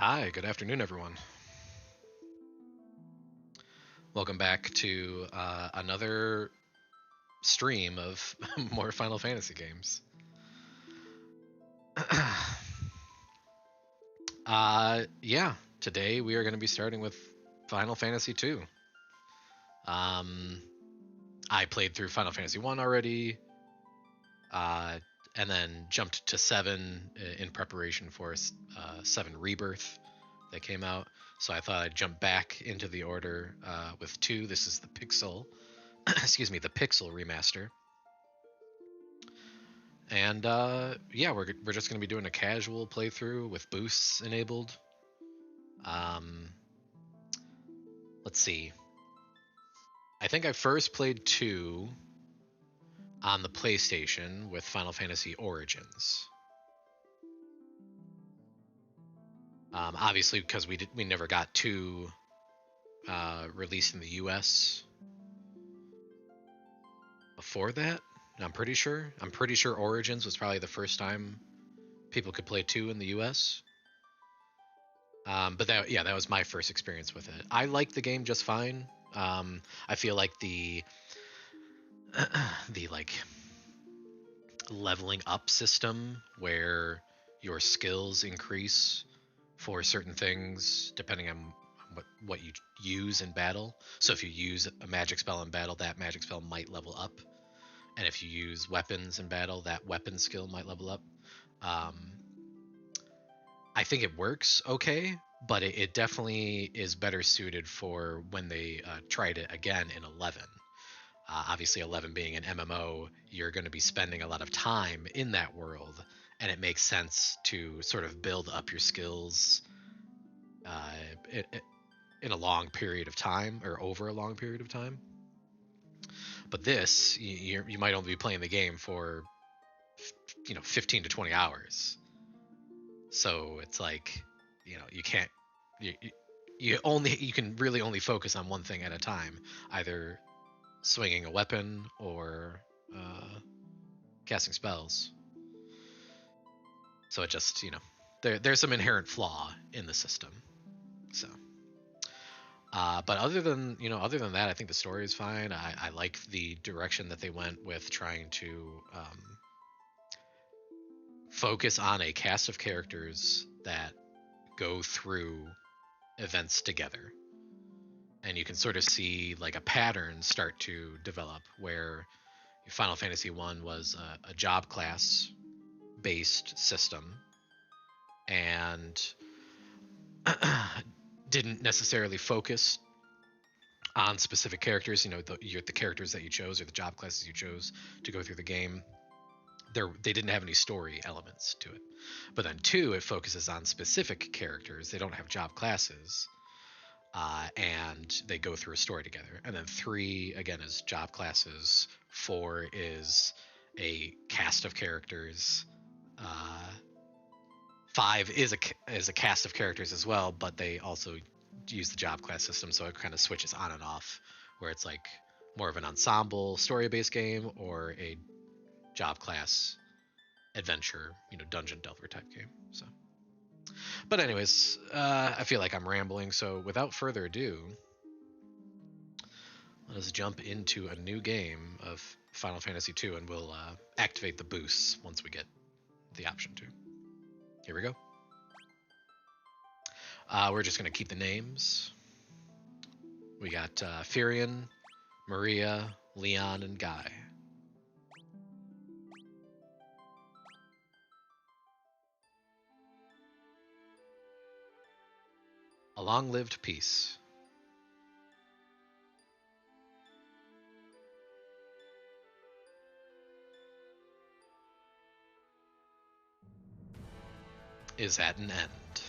Hi, good afternoon, everyone. Welcome back to another stream of more Final Fantasy games. Yeah, today we are going to be starting with Final Fantasy 2. I played through Final Fantasy 1 already, and then jumped to 7 in preparation for 7 Rebirth that came out. So I thought I'd jump back into the order with 2. This is the Pixel, excuse me, the Pixel Remaster. And yeah, we're just going to be doing a casual playthrough with boosts enabled. Let's see. I think I first played 2 on the PlayStation with Final Fantasy Origins. Obviously, because we never got 2 released in the US before that. I'm pretty sure. Origins was probably the first time people could play 2 in the US. But that was my first experience with it. I liked the game just fine. I feel like the like leveling up system where your skills increase for certain things depending on what you use in battle. So if you use a magic spell in battle, that magic spell might level up, and if you use weapons in battle, that weapon skill might level up. I think it works okay, but it definitely is better suited for when they tried it again in 11. Obviously, 11 being an MMO, you're going to be spending a lot of time in that world, and it makes sense to sort of build up your skills in a long period of time, or over a long period of time. But this, you might only be playing the game for 15 to 20 hours. So it's like, you can't, you can really only focus on one thing at a time, either swinging a weapon or casting spells. So it just, there's some inherent flaw in the system. So, but other than that, I think the story is fine. I like the direction that they went with trying to focus on a cast of characters that go through events together, and you can sort of see like a pattern start to develop where Final Fantasy 1 was a job class based system and didn't necessarily focus on specific characters. The characters that you chose or the job classes you chose to go through the game, they didn't have any story elements to it. But then 2, it focuses on specific characters. They don't have job classes, and they go through a story together. And then 3 again is job classes. 4 is a cast of characters. 5 is a cast of characters as well, but they also use the job class system, so it kind of switches on and off, where it's like more of an ensemble story-based game or a job class adventure, dungeon delver type game. So, but anyways, I feel like I'm rambling, so without further ado, let us jump into a new game of Final Fantasy 2, and we'll activate the boosts once we get the option to. Here we go. We're just going to keep the names. We got Firion, Maria, Leon, and Guy. A long-lived peace. Is at an end.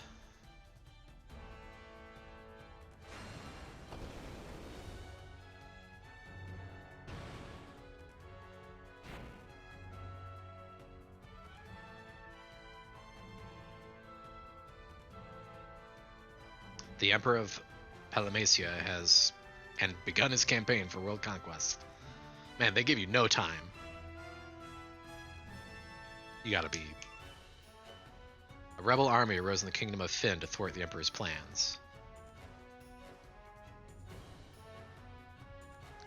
The Emperor of Palamacia has begun his campaign for world conquest. Man, they give you no time. You gotta be A rebel army arose in the kingdom of Finn to thwart the Emperor's plans.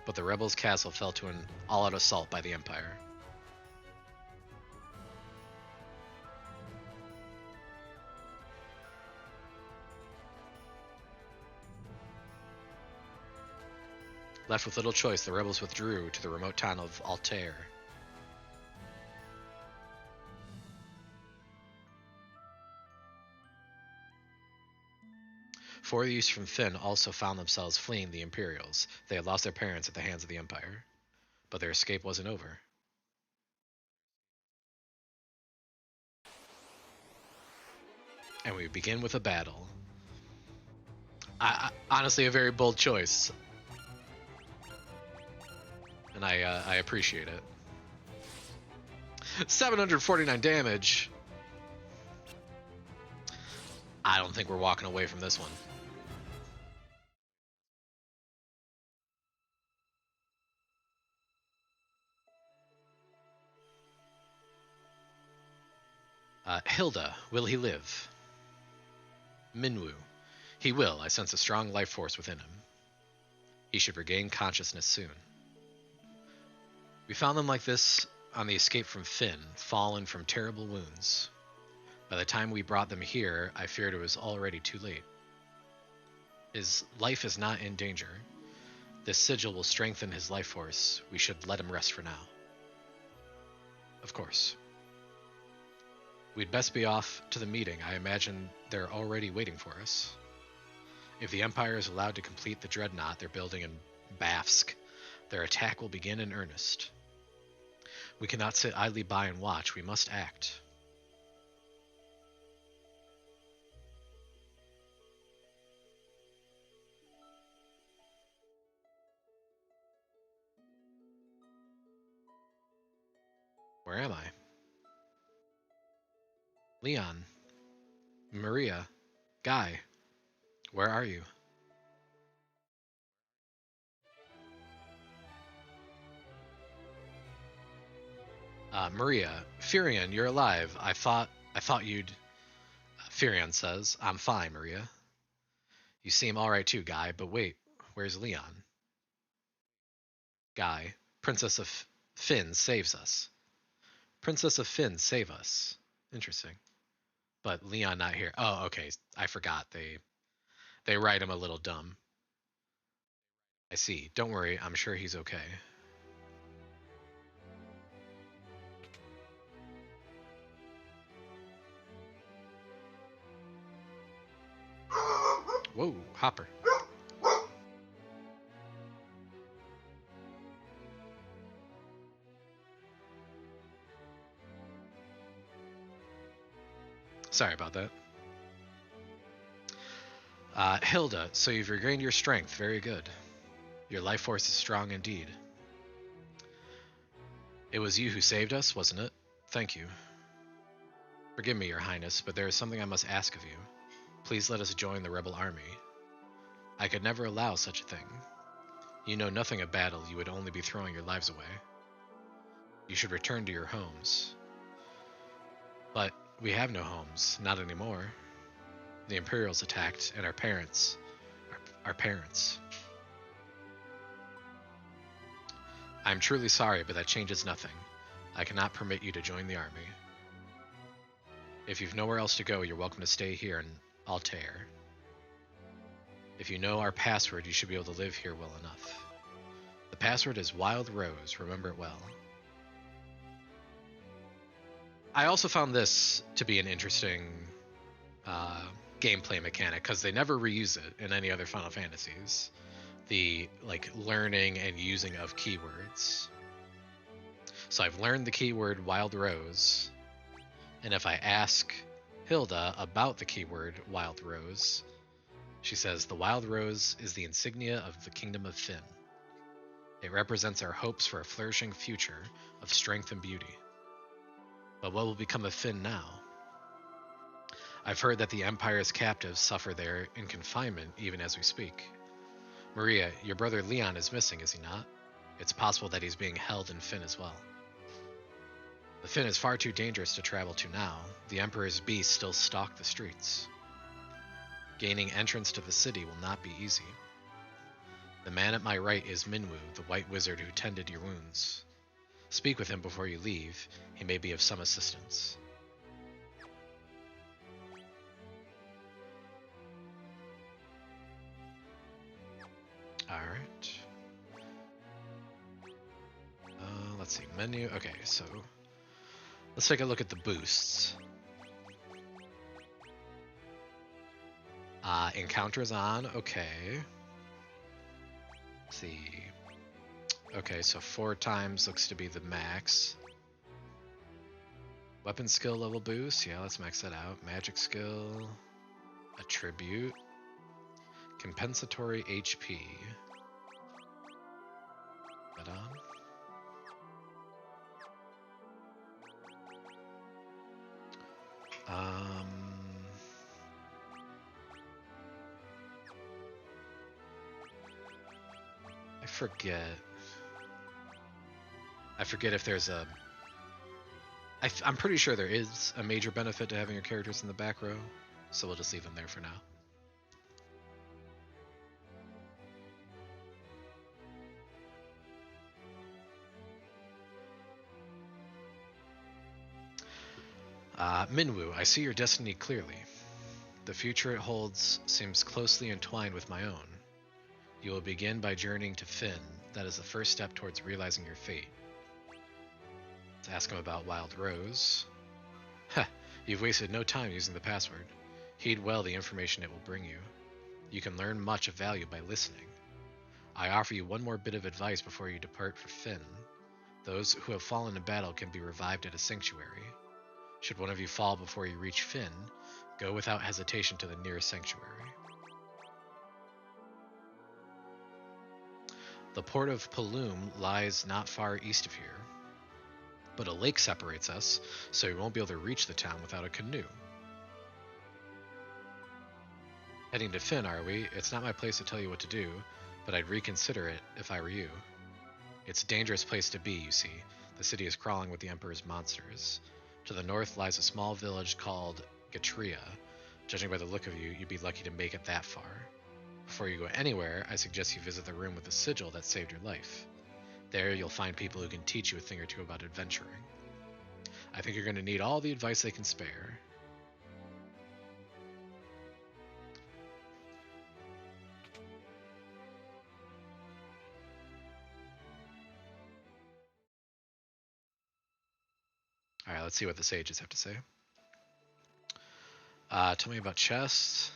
But the rebels' castle fell to an all-out assault by the Empire. Left with little choice, the rebels withdrew to the remote town of Altair. Four youths from Finn also found themselves fleeing the Imperials. They had lost their parents at the hands of the Empire. But their escape wasn't over. And we begin with a battle. Honestly, a very bold choice. And I appreciate it. 749 damage. I don't think we're walking away from this one. Hilda, will he live? Minwu. He will. I sense a strong life force within him. He should regain consciousness soon. We found them like this on the escape from Finn, fallen from terrible wounds. By the time we brought them here, I feared it was already too late. His life is not in danger. This sigil will strengthen his life force. We should let him rest for now. Of course. We'd best be off to the meeting. I imagine they're already waiting for us. If the Empire is allowed to complete the dreadnought they're building in Bafsk, their attack will begin in earnest. We cannot sit idly by and watch. We must act. Where am I? Leon. Maria. Guy. Where are you? Maria. Furion, you're alive. I thought you'd... Furion says, I'm fine, Maria. You seem alright too, Guy, but wait, where's Leon? Guy. Princess of Finn saves us. Princess of Finn save us. Interesting. But Leon not here. Oh, okay. I forgot. They write him a little dumb. I see. Don't worry. I'm sure he's okay. Whoa, Hopper. Sorry about that. Hilda, so you've regained your strength. Very good. Your life force is strong indeed. It was you who saved us, wasn't it? Thank you. Forgive me, Your Highness, but there is something I must ask of you. Please let us join the rebel army. I could never allow such a thing. You know nothing of battle. You would only be throwing your lives away. You should return to your homes. But we have no homes. Not anymore. The Imperials attacked, and our parents... Our parents. I'm truly sorry, but that changes nothing. I cannot permit you to join the army. If you've nowhere else to go, you're welcome to stay here in Altair. If you know our password, you should be able to live here well enough. The password is Wild Rose. Remember it well. I also found this to be an interesting gameplay mechanic because they never reuse it in any other Final Fantasies. The learning and using of keywords. So I've learned the keyword Wild Rose, and if I ask Hilda about the keyword Wild Rose, she says the Wild Rose is the insignia of the Kingdom of Finn. It represents our hopes for a flourishing future of strength and beauty. But what will become of Finn now? I've heard that the Empire's captives suffer there in confinement even as we speak. Maria, your brother Leon is missing, is he not? It's possible that he's being held in Finn as well. The Finn is far too dangerous to travel to now. The Emperor's beasts still stalk the streets. Gaining entrance to the city will not be easy. The man at my right is Minwu, the white wizard who tended your wounds. Speak with him before you leave. He may be of some assistance. Alright. Let's see, menu. Okay, so let's take a look at the boosts. Encounters on, okay. Let's see. Okay, so 4 times looks to be the max. Weapon skill level boost, yeah, let's max that out. Magic skill, attribute, compensatory HP. That on. I forget if there's a... I'm pretty sure there is a major benefit to having your characters in the back row, so we'll just leave them there for now. Minwu, I see your destiny clearly. The future it holds seems closely entwined with my own. You will begin by journeying to Finn. That is the first step towards realizing your fate. Let's ask him about Wild Rose. Heh, you've wasted no time using the password. Heed well the information it will bring you. You can learn much of value by listening. I offer you one more bit of advice before you depart for Finn. Those who have fallen in battle can be revived at a sanctuary. Should one of you fall before you reach Finn, go without hesitation to the nearest sanctuary. The port of Paloom lies not far east of here, but a lake separates us, so you won't be able to reach the town without a canoe. Heading to Finn, are we? It's not my place to tell you what to do, but I'd reconsider it if I were you. It's a dangerous place to be, you see. The city is crawling with the Emperor's monsters. To the north lies a small village called Gatria. Judging by the look of you, you'd be lucky to make it that far. Before you go anywhere, I suggest you visit the room with the sigil that saved your life. There, you'll find people who can teach you a thing or two about adventuring. I think you're going to need all the advice they can spare. Alright, let's see what the sages have to say. Tell me about chests.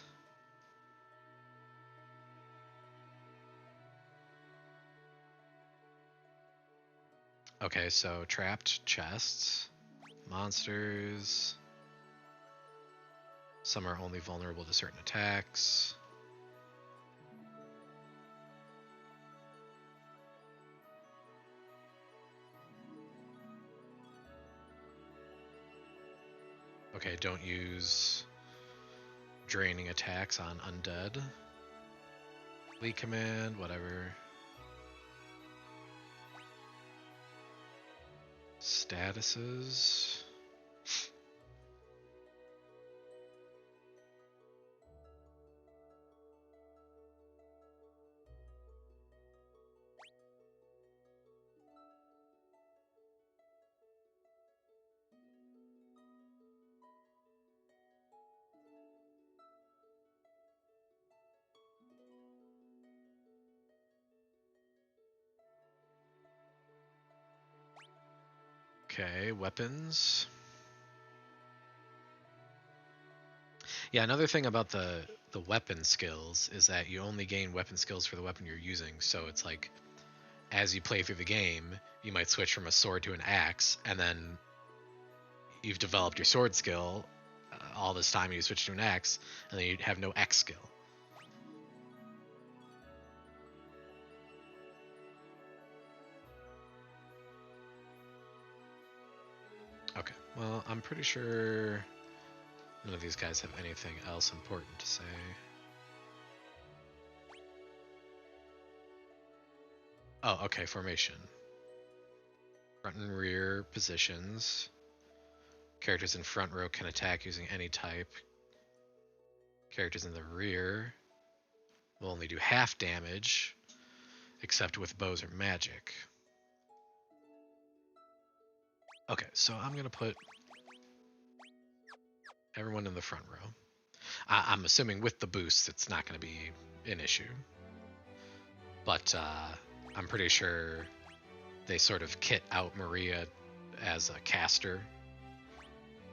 Okay, so trapped chests, monsters. Some are only vulnerable to certain attacks. Okay, don't use draining attacks on undead. Lead command, whatever. Statuses. Okay, weapons. Yeah, another thing about the weapon skills is that you only gain weapon skills for the weapon you're using. So it's like, as you play through the game, you might switch from a sword to an axe, and then you've developed your sword skill. All this time you switch to an axe, and then you have no axe skill. Okay, well, I'm pretty sure none of these guys have anything else important to say. Oh, okay, formation. Front and rear positions. Characters in front row can attack using any type. Characters in the rear will only do half damage, except with bows or magic. Okay, so I'm going to put everyone in the front row. I'm assuming with the boosts, it's not going to be an issue. But I'm pretty sure they sort of kit out Maria as a caster.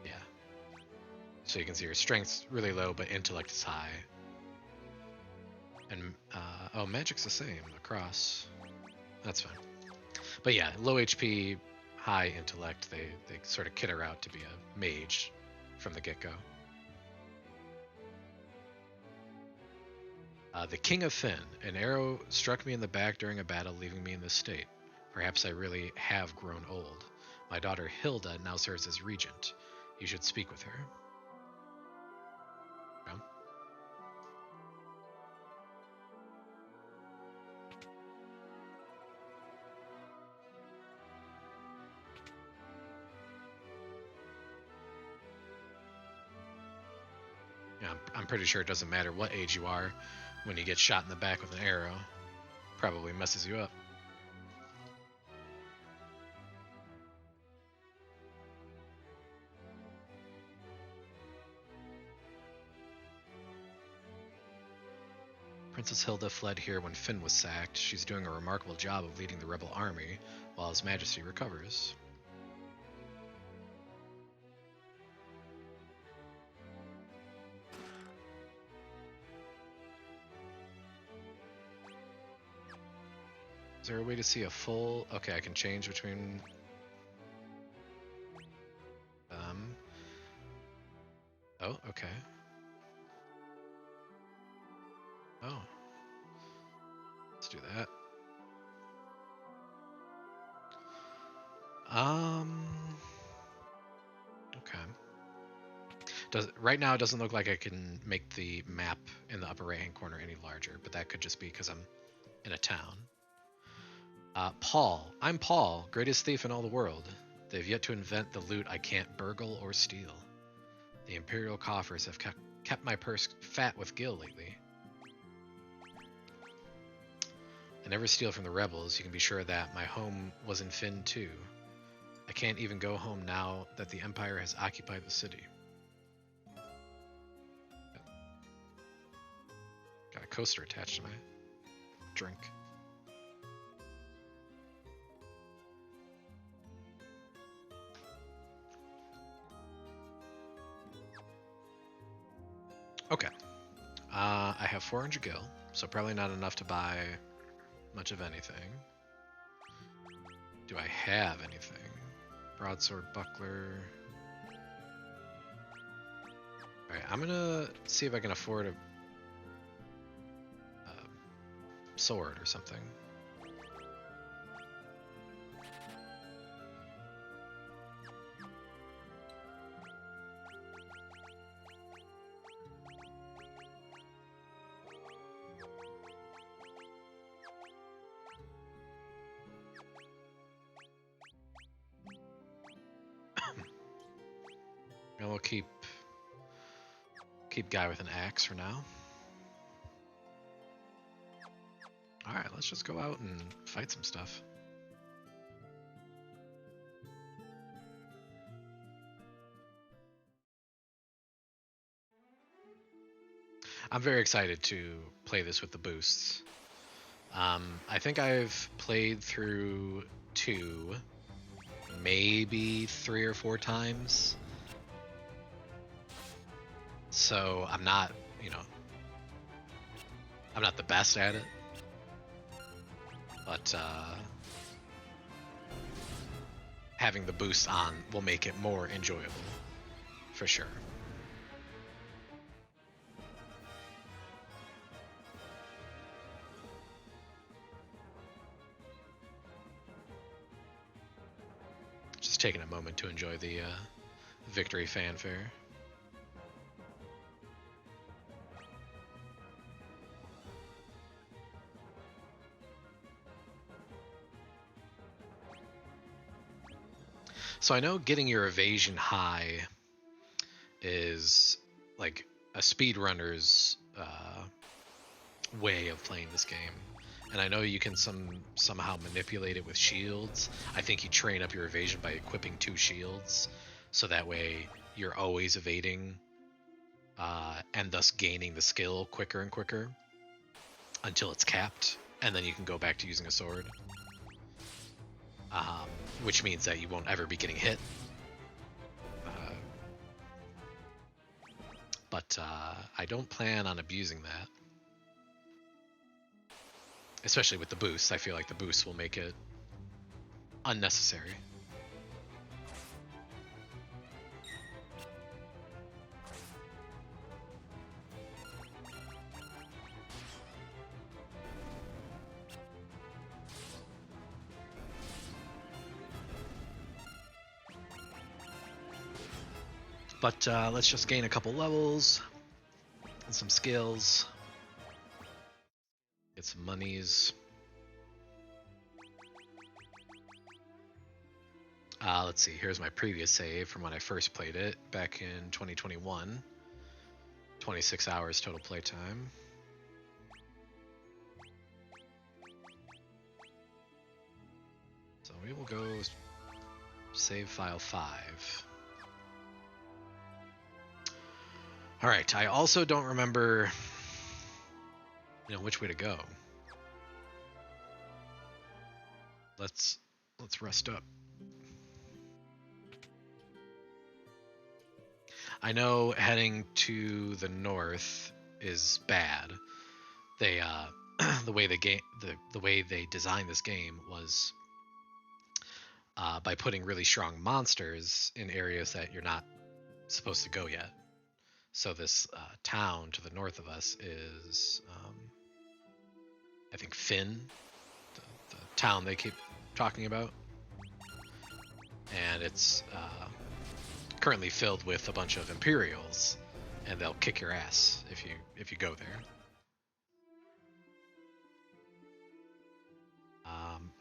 Yeah. So you can see her strength's really low, but intellect is high. And, oh, magic's the same across. That's fine. But yeah, low HP, high intellect, they sort of kit her out to be a mage from the get-go. The King of Finn. An arrow struck me in the back during a battle, leaving me in this state. Perhaps I really have grown old. My daughter Hilda now serves as regent. You should speak with her. No? Yeah, I'm pretty sure it doesn't matter what age you are. When you get shot in the back with an arrow, probably messes you up. Princess Hilda fled here when Finn was sacked. She's doing a remarkable job of leading the rebel army while His Majesty recovers. Is there a way to see a full... Okay, I can change between... Oh, okay. Oh. Let's do that. Okay. Right now it doesn't look like I can make the map in the upper right hand corner any larger, but that could just be because I'm in a town. Paul. I'm Paul, greatest thief in all the world. They've yet to invent the loot I can't burgle or steal. The Imperial coffers have kept my purse fat with gil lately. I never steal from the rebels, you can be sure of that. My home was in Finn too. I can't even go home now that the Empire has occupied the city. Got a coaster attached to my drink. Okay. I have 400 gil, so probably not enough to buy much of anything. Do I have anything? Broadsword, buckler. Alright, I'm gonna see if I can afford a sword or something. And we'll keep guy with an axe for now. Alright, let's just go out and fight some stuff. I'm very excited to play this with the boosts. I think I've played through 2, maybe 3 or 4 times. So I'm not, I'm not the best at it. But having the boost on will make it more enjoyable, for sure. Just taking a moment to enjoy the victory fanfare. So I know getting your evasion high is like a speedrunner's way of playing this game. And I know you can somehow manipulate it with shields. I think you train up your evasion by equipping 2 shields, so that way you're always evading, and thus gaining the skill quicker and quicker until it's capped, and then you can go back to using a sword. Which means that you won't ever be getting hit. But I don't plan on abusing that. Especially with the boosts. I feel like the boosts will make it unnecessary. But let's just gain a couple levels and some skills. Get some monies. Let's see, here's my previous save from when I first played it back in 2021. 26 hours total playtime. So we will go save file 5. Alright, I also don't remember, which way to go. Let's rest up. I know heading to the north is bad. They the way they designed this game was by putting really strong monsters in areas that you're not supposed to go yet. So this town to the north of us is, I think, Finn, the town they keep talking about, and it's currently filled with a bunch of Imperials, and they'll kick your ass if you go there.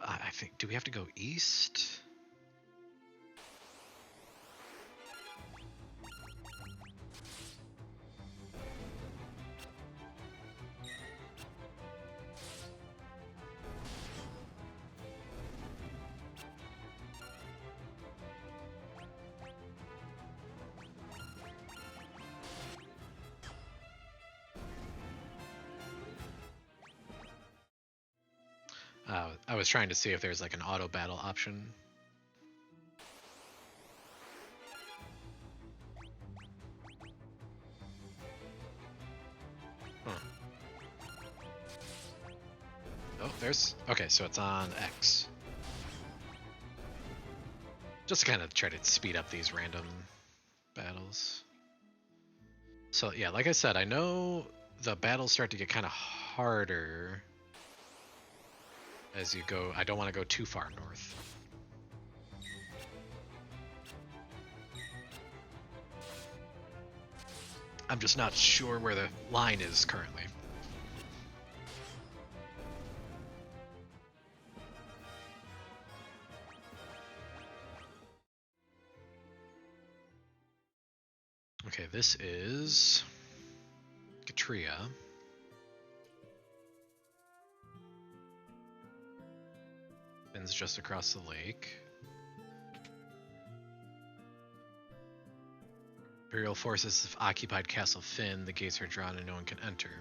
I think, do we have to go east? I was trying to see if there's like an auto battle option. Huh. Oh, there's... Okay, so it's on X. Just to kind of try to speed up these random battles. So yeah, like I said, I know the battles start to get kind of harder as you go. I don't want to go too far north. I'm just not sure where the line is currently. Okay, this is Katria. Finn's just across the lake. Imperial forces have occupied Castle Finn. The gates are drawn and no one can enter.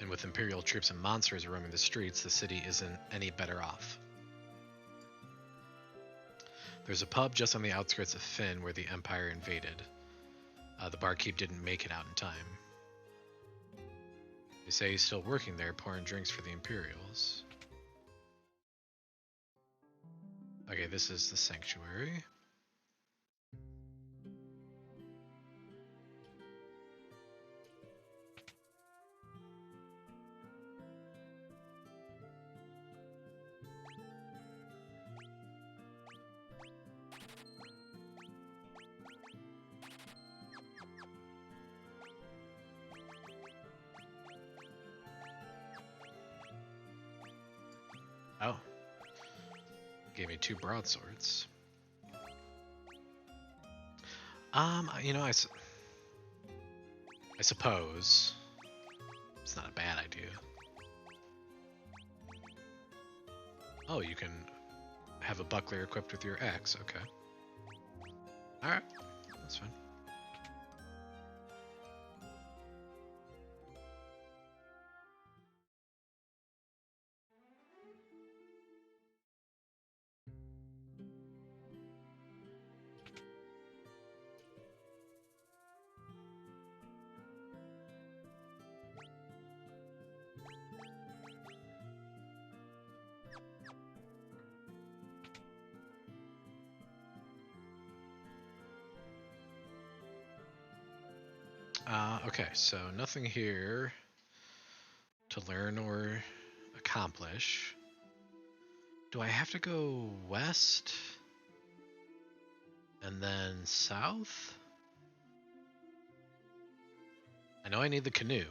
And with Imperial troops and monsters roaming the streets, the city isn't any better off. There's a pub just on the outskirts of Finn where the Empire invaded. The barkeep didn't make it out in time. They say he's still working there, pouring drinks for the Imperials. Okay, this is the sanctuary. Oh. Gave me 2 broadswords. You know, I suppose it's not a bad idea. Oh, you can have a buckler equipped with your axe. Okay. All right, that's fine. Okay, so nothing here to learn or accomplish. Do I have to go west and then south? I know I need the canoe.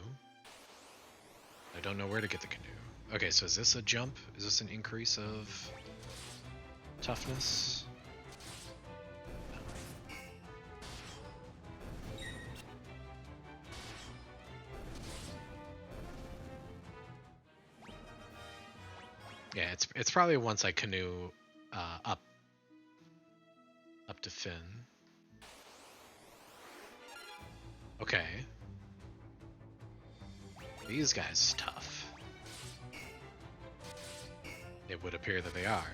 I don't know where to get the canoe. Okay, so is this a jump? Is this an increase of toughness? Yeah, it's probably once I canoe up to Finn. Okay. These guys tough. It would appear that they are.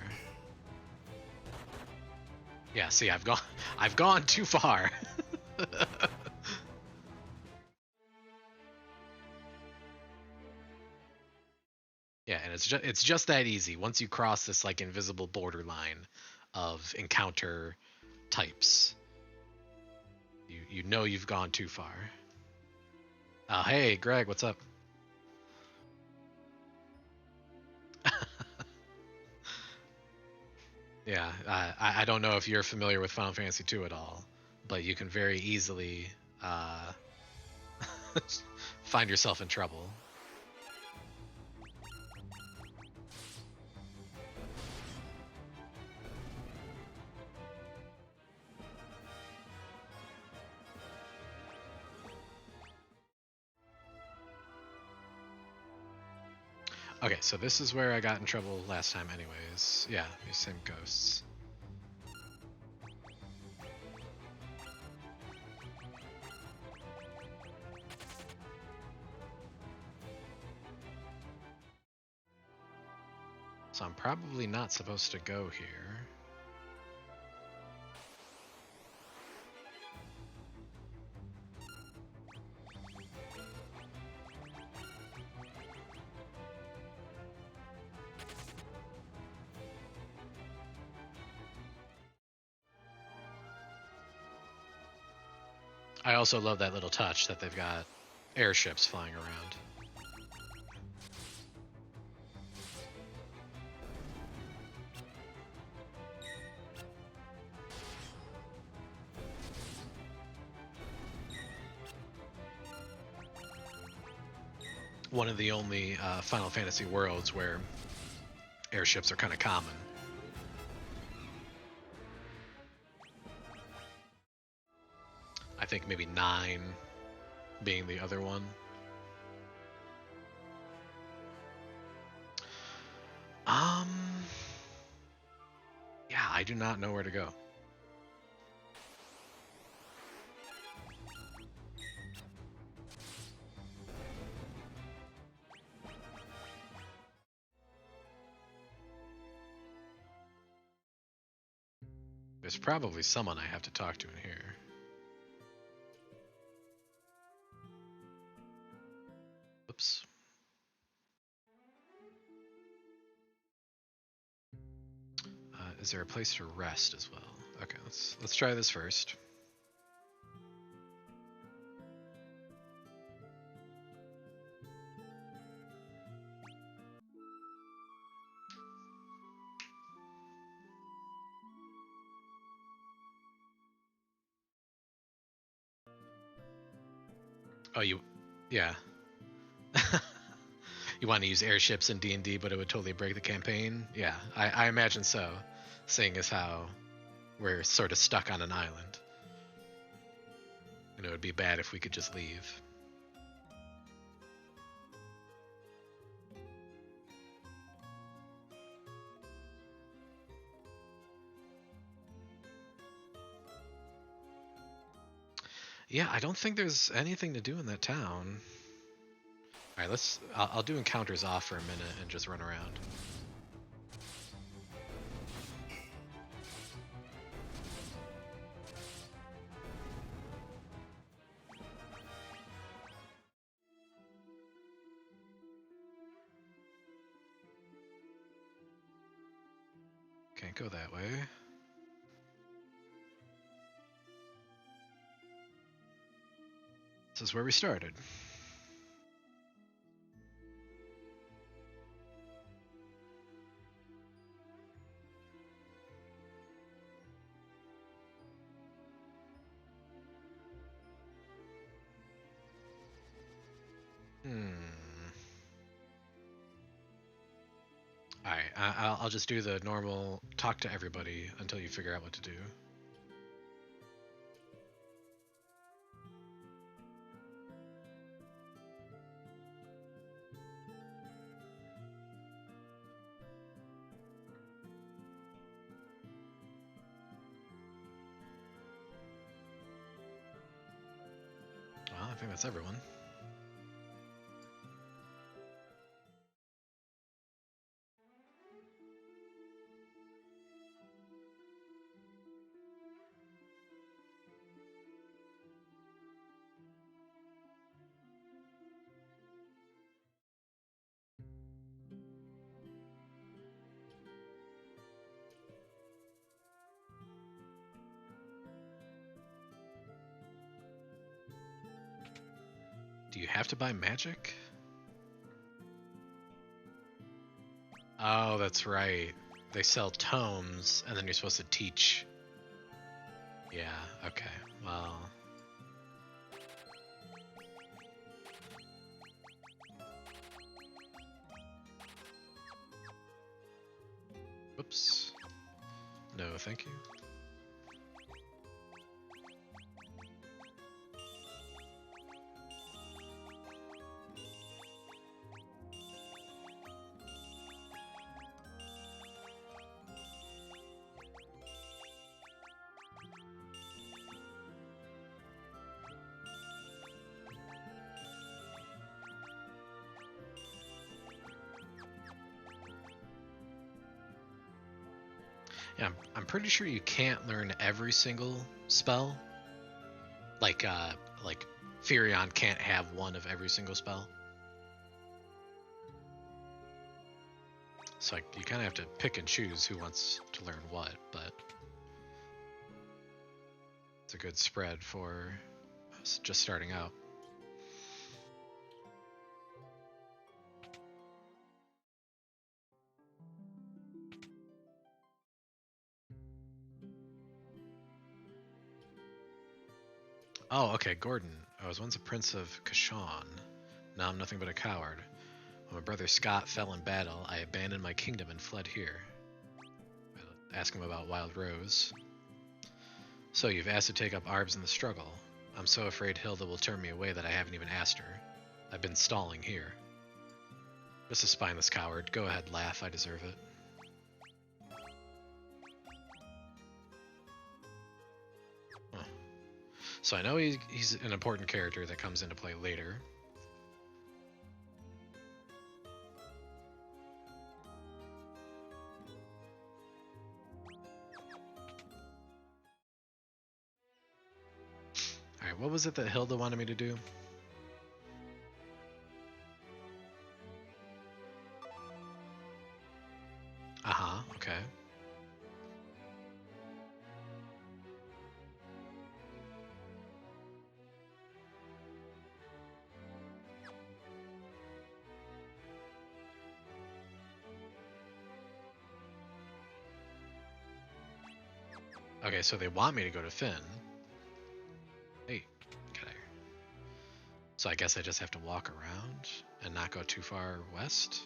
Yeah, see, I've gone too far. Yeah, and it's just that easy. Once you cross this like invisible borderline of encounter types, you know you've gone too far. Hey, Greg, what's up? Yeah, I don't know if you're familiar with Final Fantasy II at all, but you can very easily find yourself in trouble. Okay, so this is where I got in trouble last time anyways. Yeah, these same ghosts. So I'm probably not supposed to go here. I also love that little touch that they've got airships flying around. One of the only Final Fantasy worlds where airships are kind of common. I think maybe 9 being the other one. Yeah, I do not know where to go. There's probably someone I have to talk to in here. Oops. Is there a place to rest as well? Okay, let's try this first. Oh, yeah. You want to use airships in D&D, but it would totally break the campaign? Yeah, I imagine so, seeing as how we're sort of stuck on an island. You know, it'd be bad if we could just leave. Yeah, I don't think there's anything to do in that town. All right, I'll do encounters off for a minute and just run around. Can't go that way. This is where we started. Alright, I'll just do the normal talk to everybody until you figure out what to do. Well, I think that's everyone. Do you have to buy magic? Oh, that's right. They sell tomes, and then you're supposed to teach. Yeah, okay. Well... Whoops. No, thank you. Yeah, I'm pretty sure you can't learn every single spell. Like Furion can't have one of every single spell. So you kind of have to pick and choose who wants to learn what, but it's a good spread for us just starting out. Oh, okay, Gordon. I was once a prince of Kashan. Now I'm nothing but a coward. When my brother Scott fell in battle, I abandoned my kingdom and fled here. Ask him about Wild Rose. So you've asked to take up arms in the struggle. I'm so afraid Hilda will turn me away that I haven't even asked her. I've been stalling here. Just a spineless coward. Go ahead, laugh. I deserve it. Huh. So I know he's an important character that comes into play later. Alright, what was it that Hilda wanted me to do? Uh-huh, okay. Okay, so they want me to go to Finn. Hey, get out of here. So I guess I just have to walk around and not go too far west?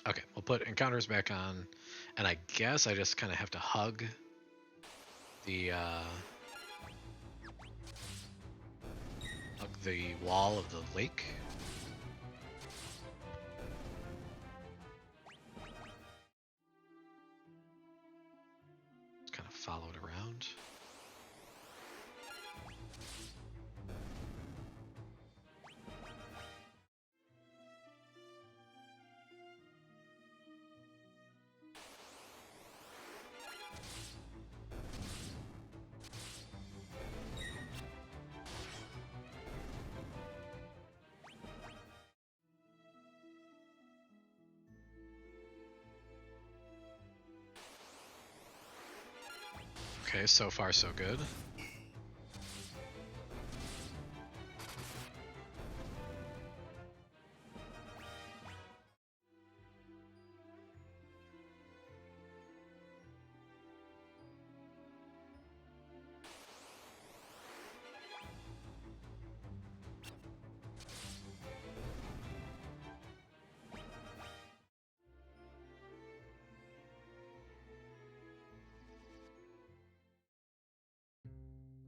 Okay, we'll put encounters back on, and I guess I just kind of have to hug the wall of the lake. Just kind of follow it around. Okay, so far so good.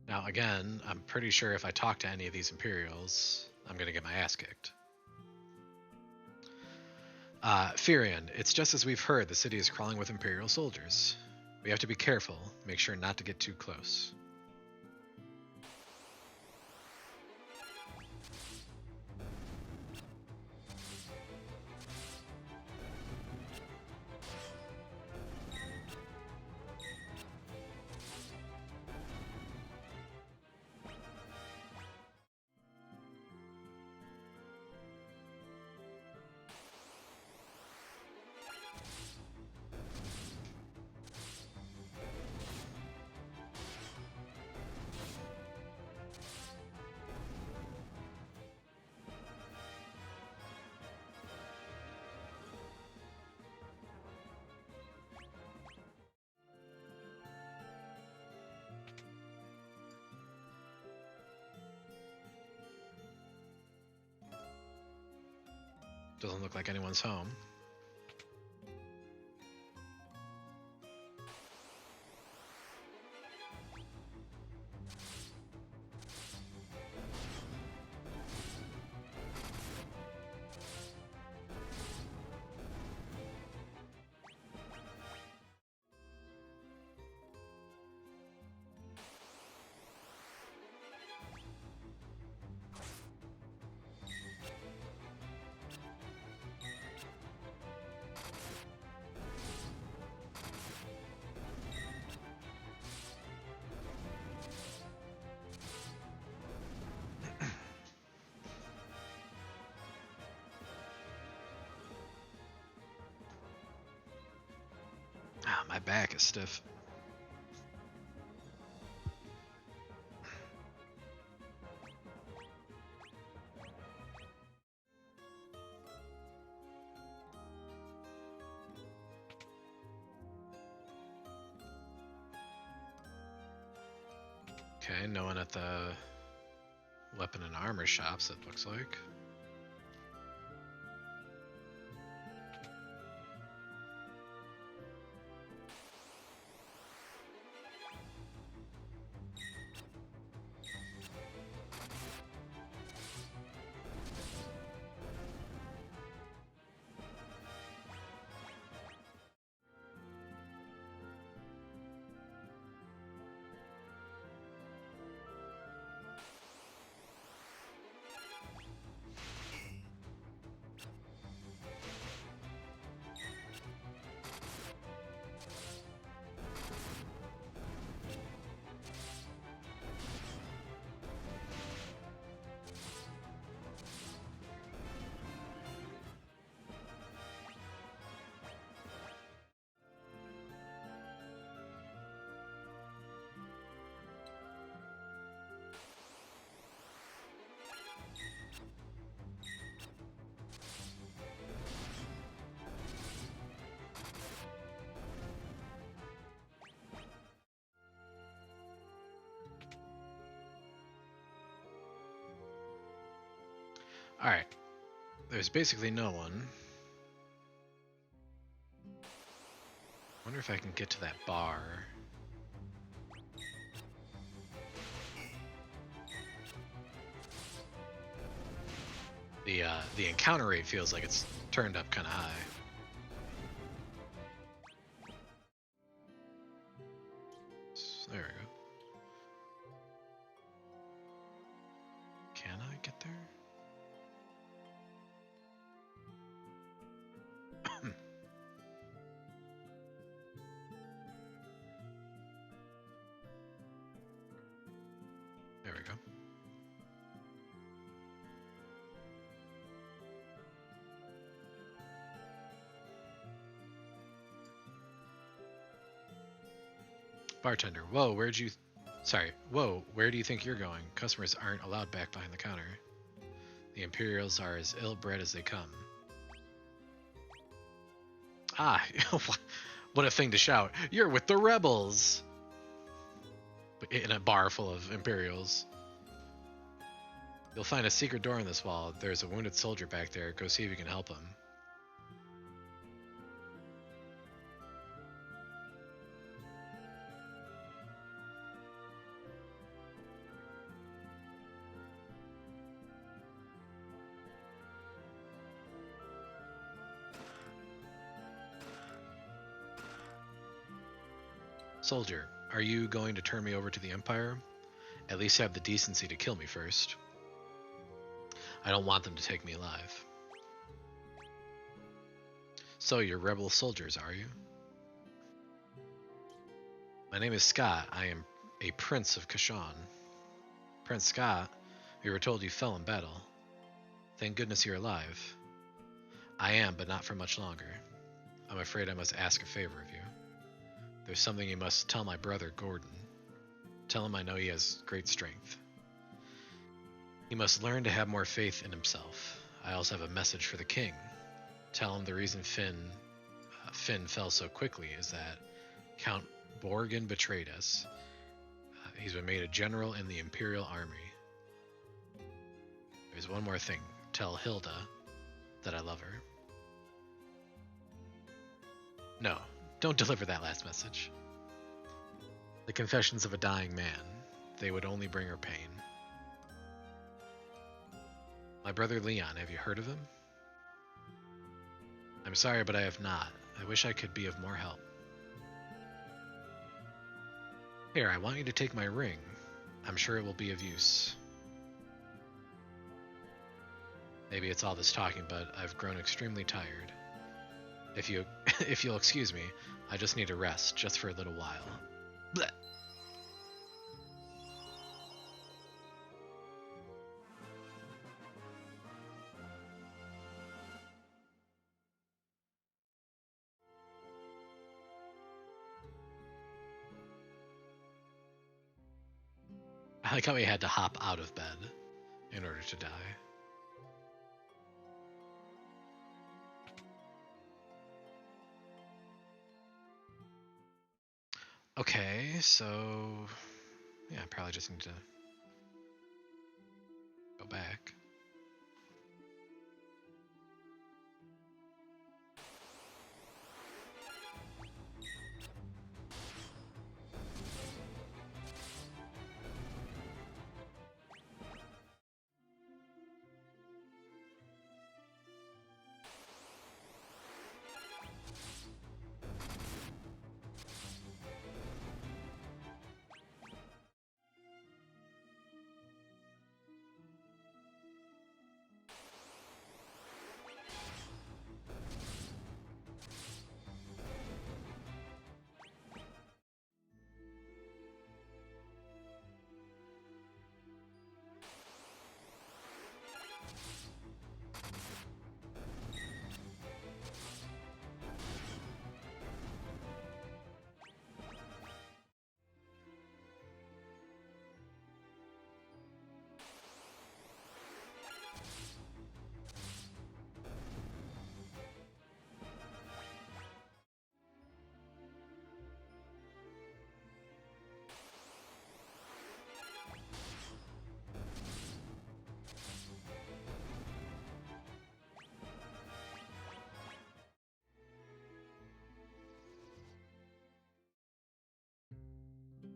Now again, I'm pretty sure if I talk to any of these Imperials, I'm gonna get my ass kicked. Firion, it's just as we've heard, the city is crawling with Imperial soldiers. We have to be careful, make sure not to get too close. Doesn't look like anyone's home. Ah, my back is stiff. Okay, no one at the weapon and armor shops, it looks like. Alright, there's basically no one. wonder if I can get to that bar. The encounter rate feels like it's turned up kind of high. So there we go. Can I get there? There we go. Bartender, whoa, where do you think you're going? Customers aren't allowed back behind the counter. The Imperials are as ill-bred as they come. Ah, what a thing to shout. You're with the rebels! In a bar full of Imperials. You'll find a secret door in this wall. There's a wounded soldier back there. Go see if you can help him. Soldier, are you going to turn me over to the Empire? At least have the decency to kill me first. I don't want them to take me alive. So you're rebel soldiers, are you? My name is Scott. I am a prince of Kashan. Prince Scott, we were told you fell in battle. Thank goodness you're alive. I am, but not for much longer. I'm afraid I must ask a favor of you. There's something you must tell my brother, Gordon. Tell him I know he has great strength. He must learn to have more faith in himself. I also have a message for the king. Tell him the reason Finn fell so quickly is that Count Borgen betrayed us. He's been made a general in the Imperial Army. There's one more thing. Tell Hilda that I love her. No, don't deliver that last message. The confessions of a dying man. They would only bring her pain. My brother Leon, have you heard of him? I'm sorry, but I have not. I wish I could be of more help. Here, I want you to take my ring. I'm sure it will be of use. Maybe it's all this talking, but I've grown extremely tired. If you'll excuse me, I just need to rest, just for a little while. Blech. I like how he had to hop out of bed in order to die. Okay, so yeah, I probably just need to go back.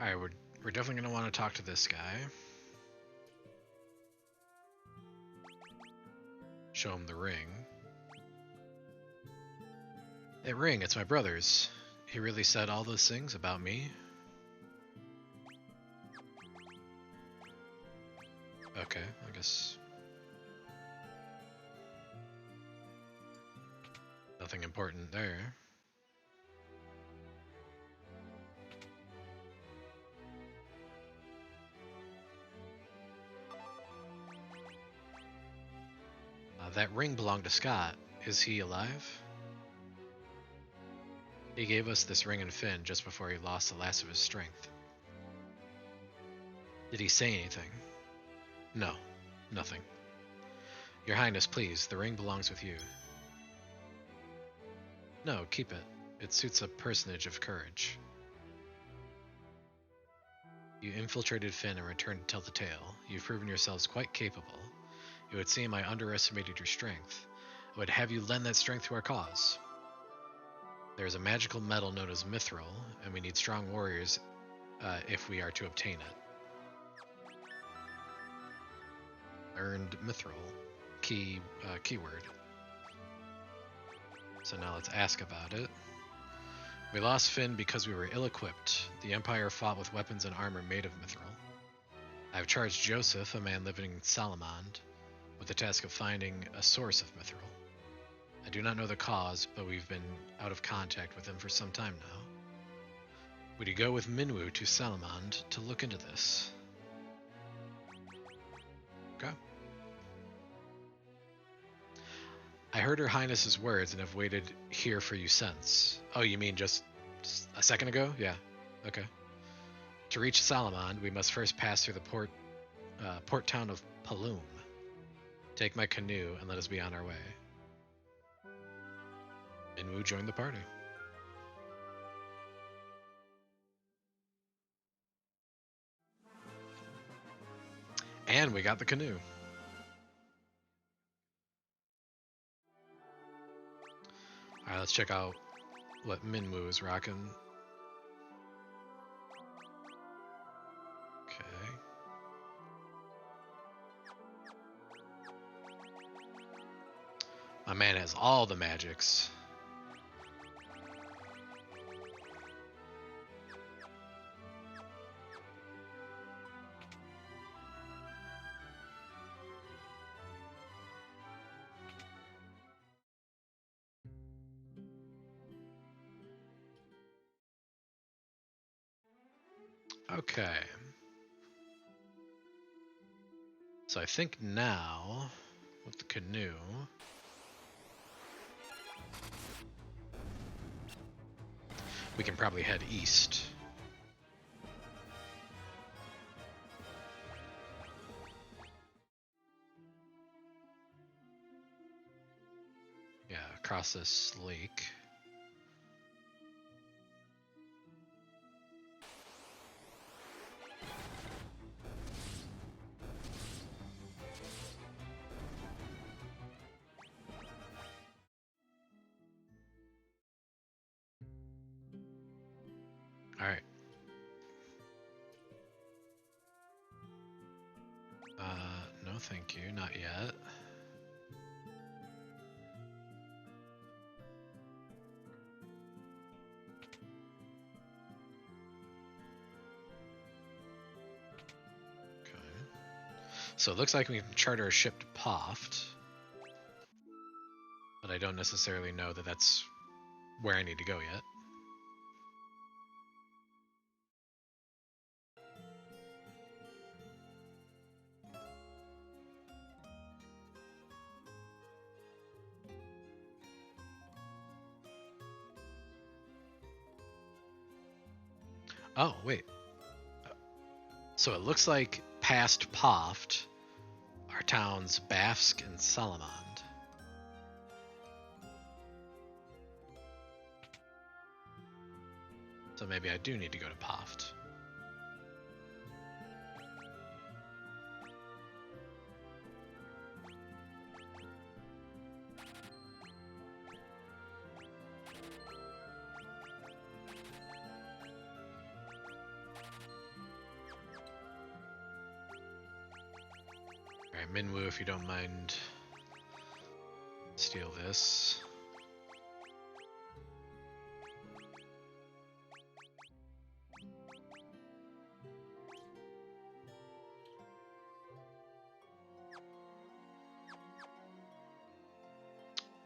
Alright, we're definitely going to want to talk to this guy. Show him the ring. Hey, ring, it's my brother's. He really said all those things about me? Okay, I guess... nothing important there. That ring belonged to Scott. Is he alive? He gave us this ring and fin just before he lost the last of his strength. Did he say anything? No, nothing. Your Highness, please, the ring belongs with you. No, keep it. It suits a personage of courage. You infiltrated Finn and returned to tell the tale. You've proven yourselves quite capable. It would seem I underestimated your strength. I would have you lend that strength to our cause. There is a magical metal known as mithril, and we need strong warriors if we are to obtain it. Earned mithril. Keyword. So now let's ask about it. We lost Finn because we were ill-equipped. The Empire fought with weapons and armor made of mithril. I have charged Joseph, a man living in Salamand, with the task of finding a source of mithril. I do not know the cause, but we've been out of contact with him for some time now. Would you go with Minwu to Salamand to look into this? Okay. I heard Her Highness's words and have waited here for you since. Oh, you mean just a second ago? Yeah. Okay. To reach Salamand, we must first pass through the port town of Paloom. Take my canoe and let us be on our way. Minwu joined the party. And we got the canoe. Alright, let's check out what Minwu is rocking. Okay. My man has all the magics. Okay. So I think now, with the canoe, we can probably head east. Yeah, across this lake. Alright. No thank you, not yet. Okay. So it looks like we can charter a ship to Poft. But I don't necessarily know that that's where I need to go yet. Oh, wait. So it looks like past Poft are towns Bafsk and Salamand. So maybe I do need to go to Poft. Alright, Minwoo, if you don't mind, steal this.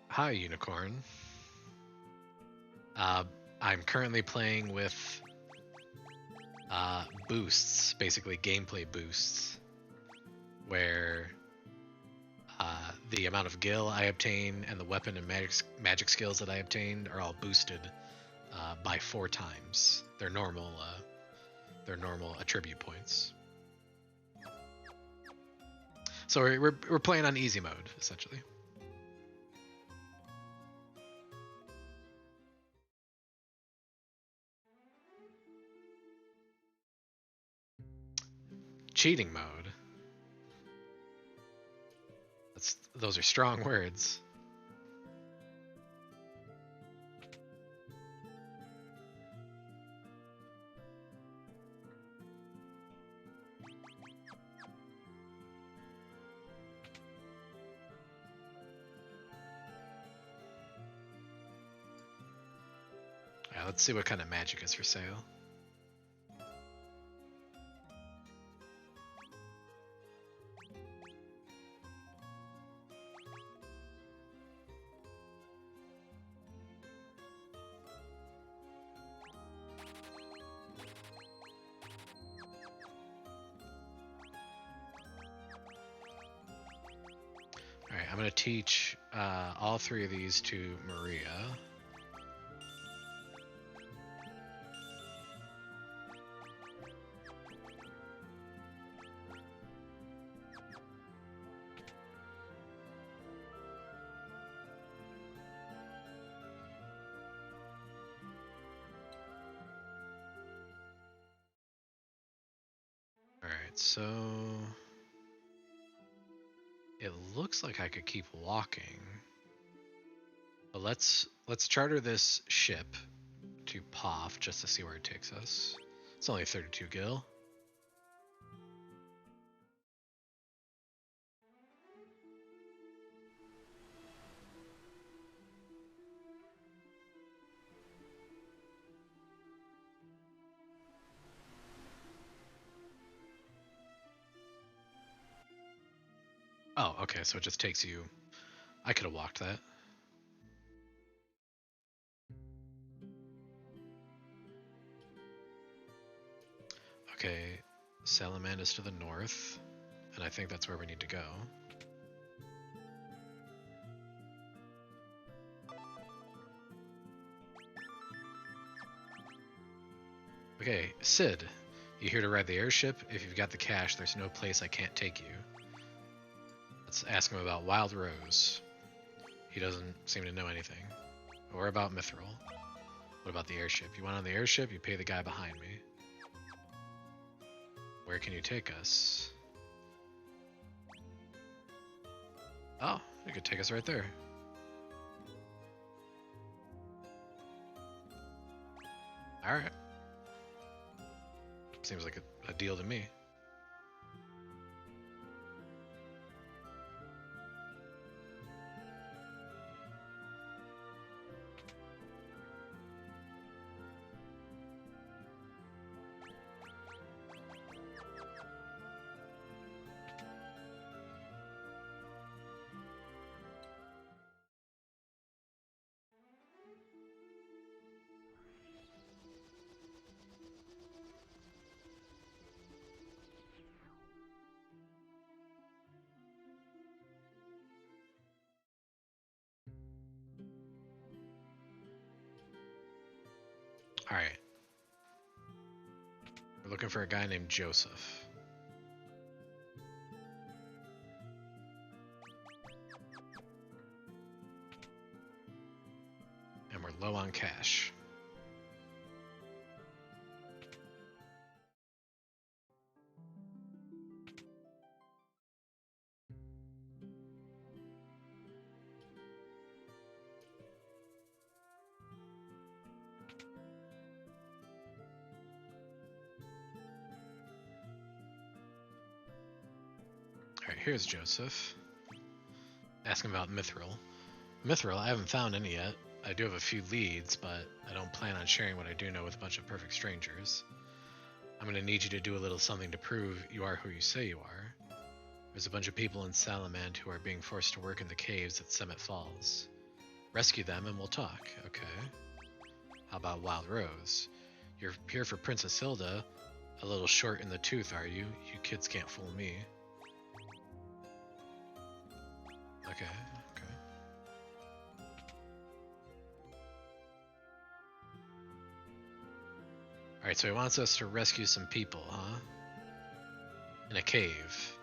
Hi, Unicorn. I'm currently playing with boosts, basically gameplay boosts, where the amount of gil I obtain and the weapon and magic skills that I obtained are all boosted by 4 times their normal attribute points. So we're playing on easy mode essentially. Cheating mode. Those are strong words. Yeah, let's see what kind of magic is for sale. Alright, I'm going to teach all 3 of these to Maria. Alright, so it looks like I could keep walking. But let's charter this ship to Poff just to see where it takes us. It's only 32 gil. Oh, okay, so it just takes you... I could have walked that. Okay, Salamanda's to the north, and I think that's where we need to go. Okay, Sid, you here to ride the airship? If you've got the cash, there's no place I can't take you. Let's ask him about Wild Rose. He doesn't seem to know anything. Or about Mithril. What about the airship? You want on the airship, you pay the guy behind me. Where can you take us? Oh, you could take us right there. Alright. Seems like a deal to me. Alright. We're looking for a guy named Joseph. And we're low on cash. Alright, here's Joseph. Asking about Mithril. Mithril, I haven't found any yet. I do have a few leads, but I don't plan on sharing what I do know with a bunch of perfect strangers. I'm going to need you to do a little something to prove you are who you say you are. There's a bunch of people in Salamand who are being forced to work in the caves at Summit Falls. Rescue them and we'll talk, okay? How about Wild Rose? You're here for Princess Hilda. A little short in the tooth, are you? You kids can't fool me. Okay. Alright, so he wants us to rescue some people, huh? In a cave.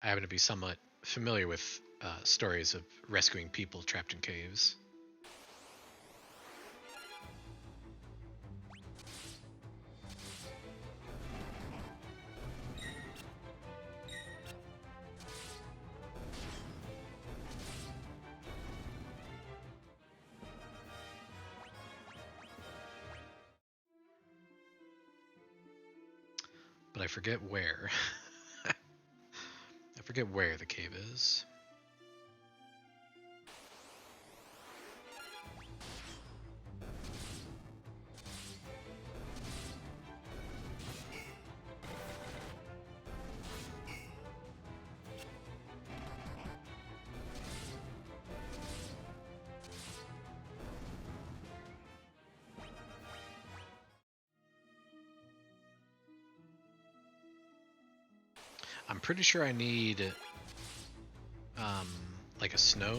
I happen to be somewhat familiar with stories of rescuing people trapped in caves. But I forget where. I forget where the cave is. I'm pretty sure I need like a snow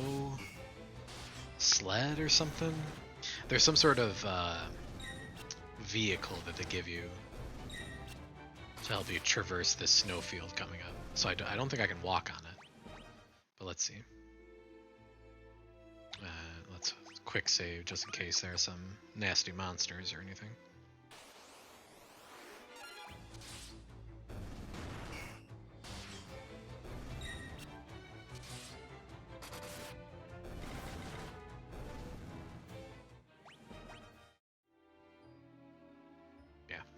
sled or something. There's some sort of vehicle that they give you to help you traverse this snowfield coming up. So I don't think I can walk on it, but let's see. Let's quick save just in case there are some nasty monsters or anything.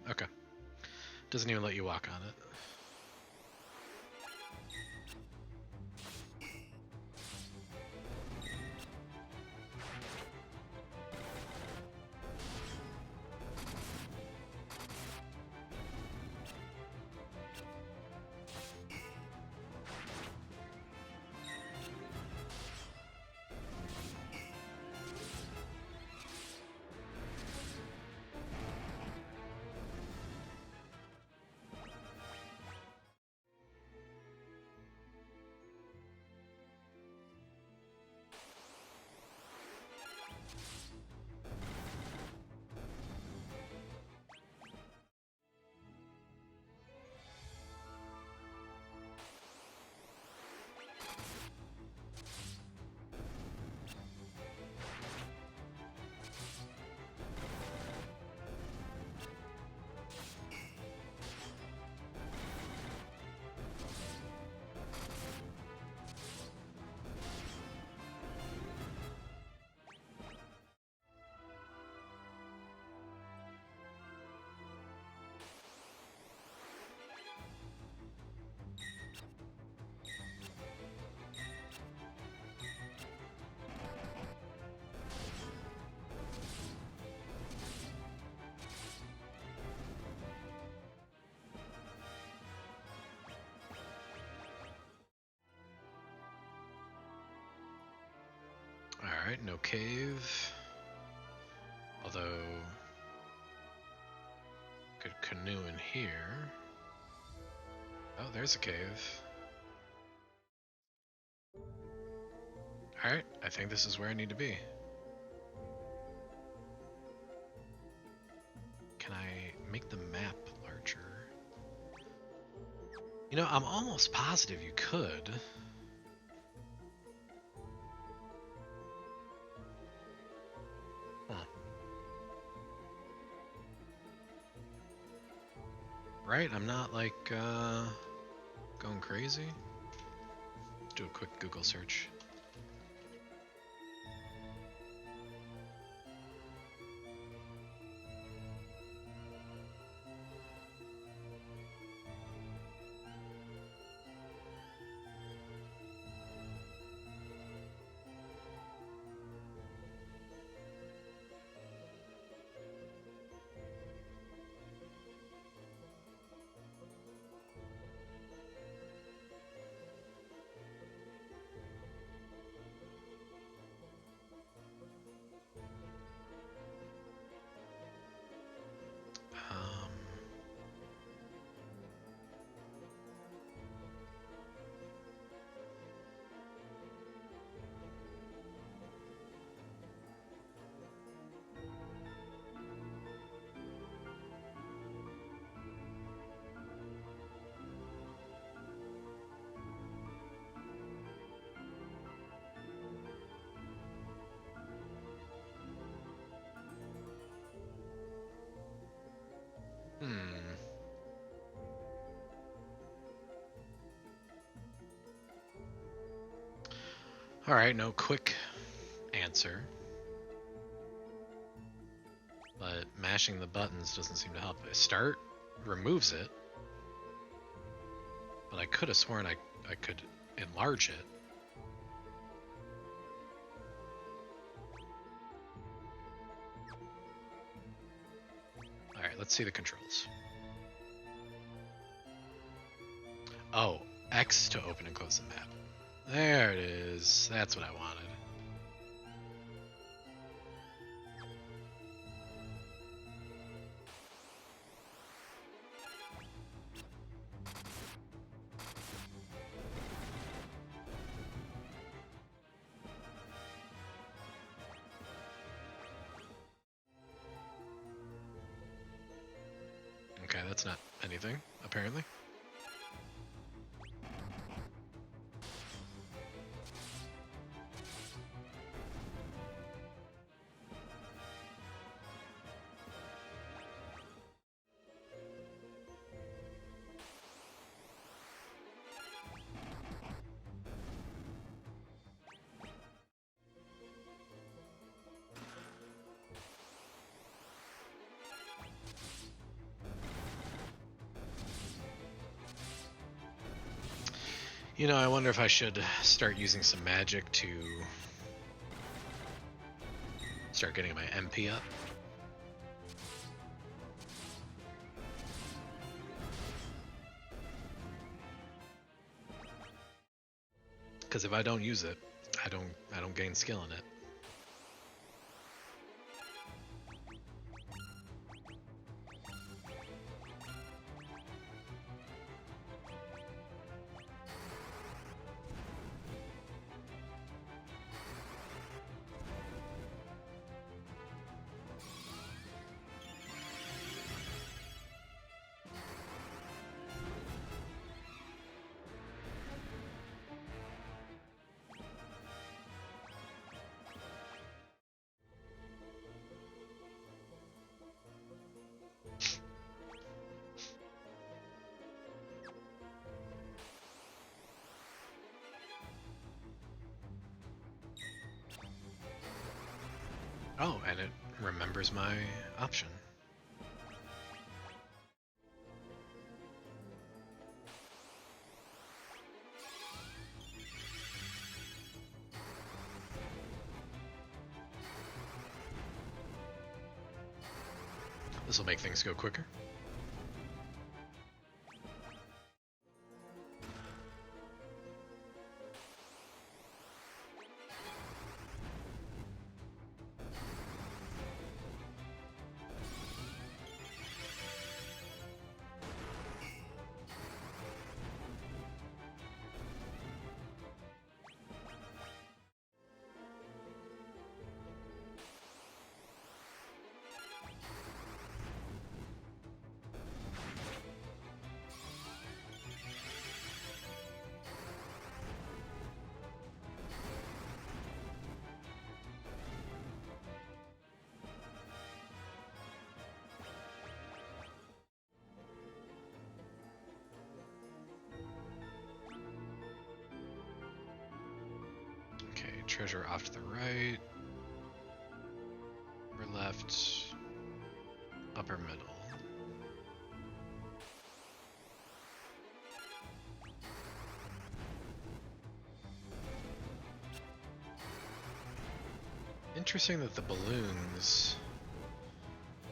Okay. Doesn't even let you walk on it. Alright, no cave. Although, could canoe in here. Oh, there's a cave. Alright, I think this is where I need to be. Can I make the map larger? You know, I'm almost positive you could. Right? I'm not like going crazy. Let's do a quick Google search. All right, no quick answer. But mashing the buttons doesn't seem to help. Start removes it. But I could have sworn I could enlarge it. Alright, let's see the controls. Oh, X to open and close the map. There it is. That's what I wanted. Okay, that's not anything, apparently. You know, I wonder if I should start using some magic to start getting my MP up. Because if I don't use it, I don't gain skill in it. Oh, and it remembers my option. This will make things go quicker. Okay, treasure off to the right, upper left, upper middle. Interesting that the balloons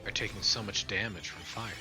are taking so much damage from fire.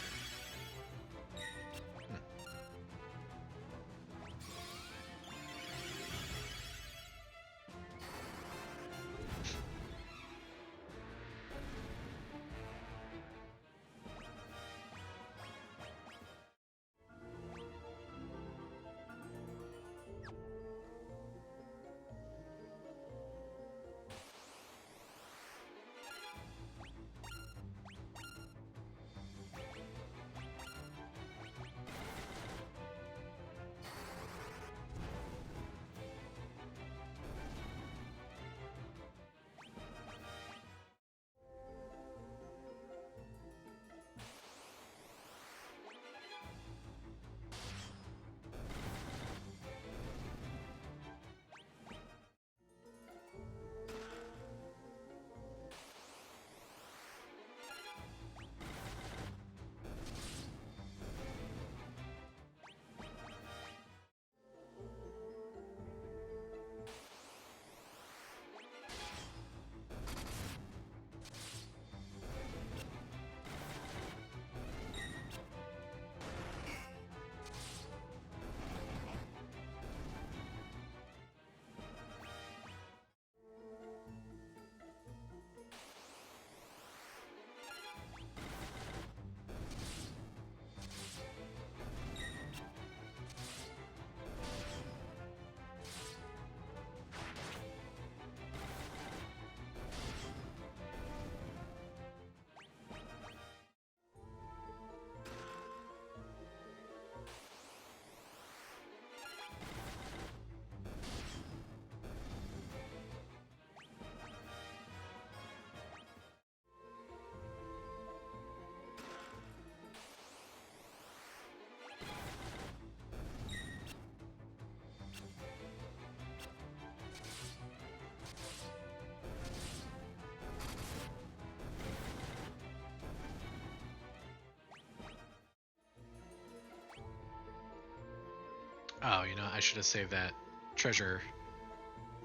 Oh, you know, I should have saved that treasure,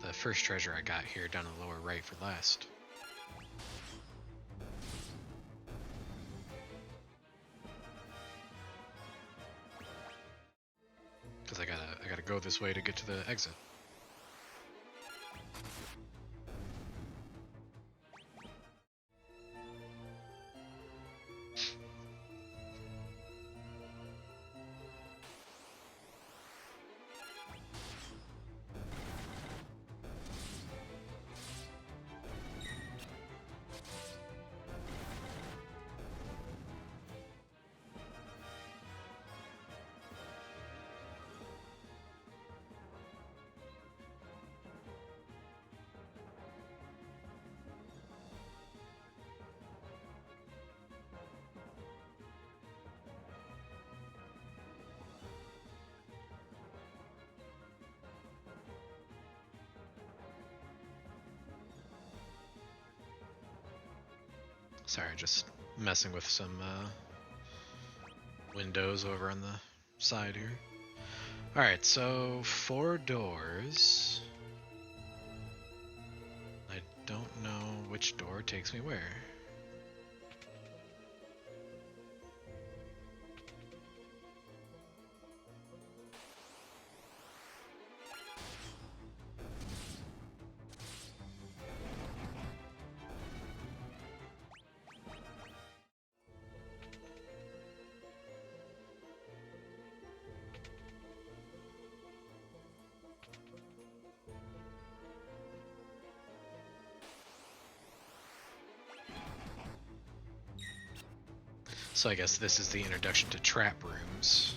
the first treasure I got here down in the lower right for last. Because I gotta go this way to get to the exit. Sorry, just messing with some windows over on the side here. Alright, so 4 doors. I don't know which door takes me where. So I guess this is the introduction to trap rooms.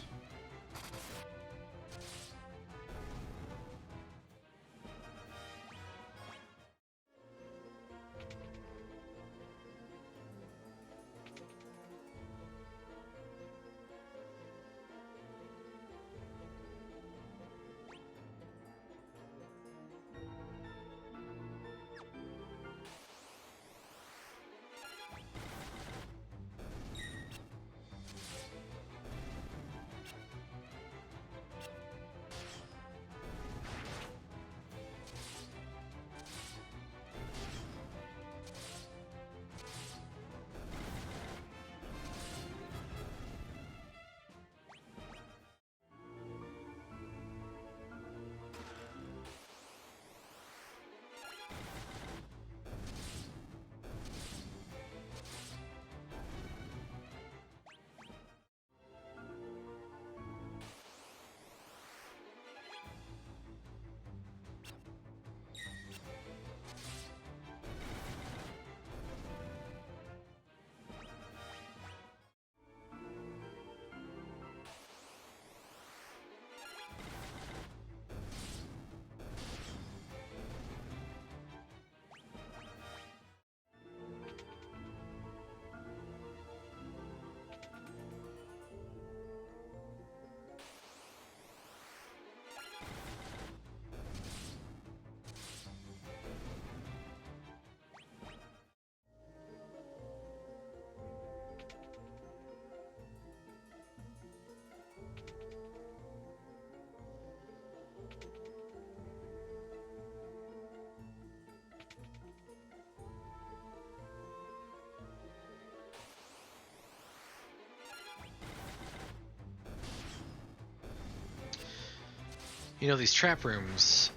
You know, these trap rooms,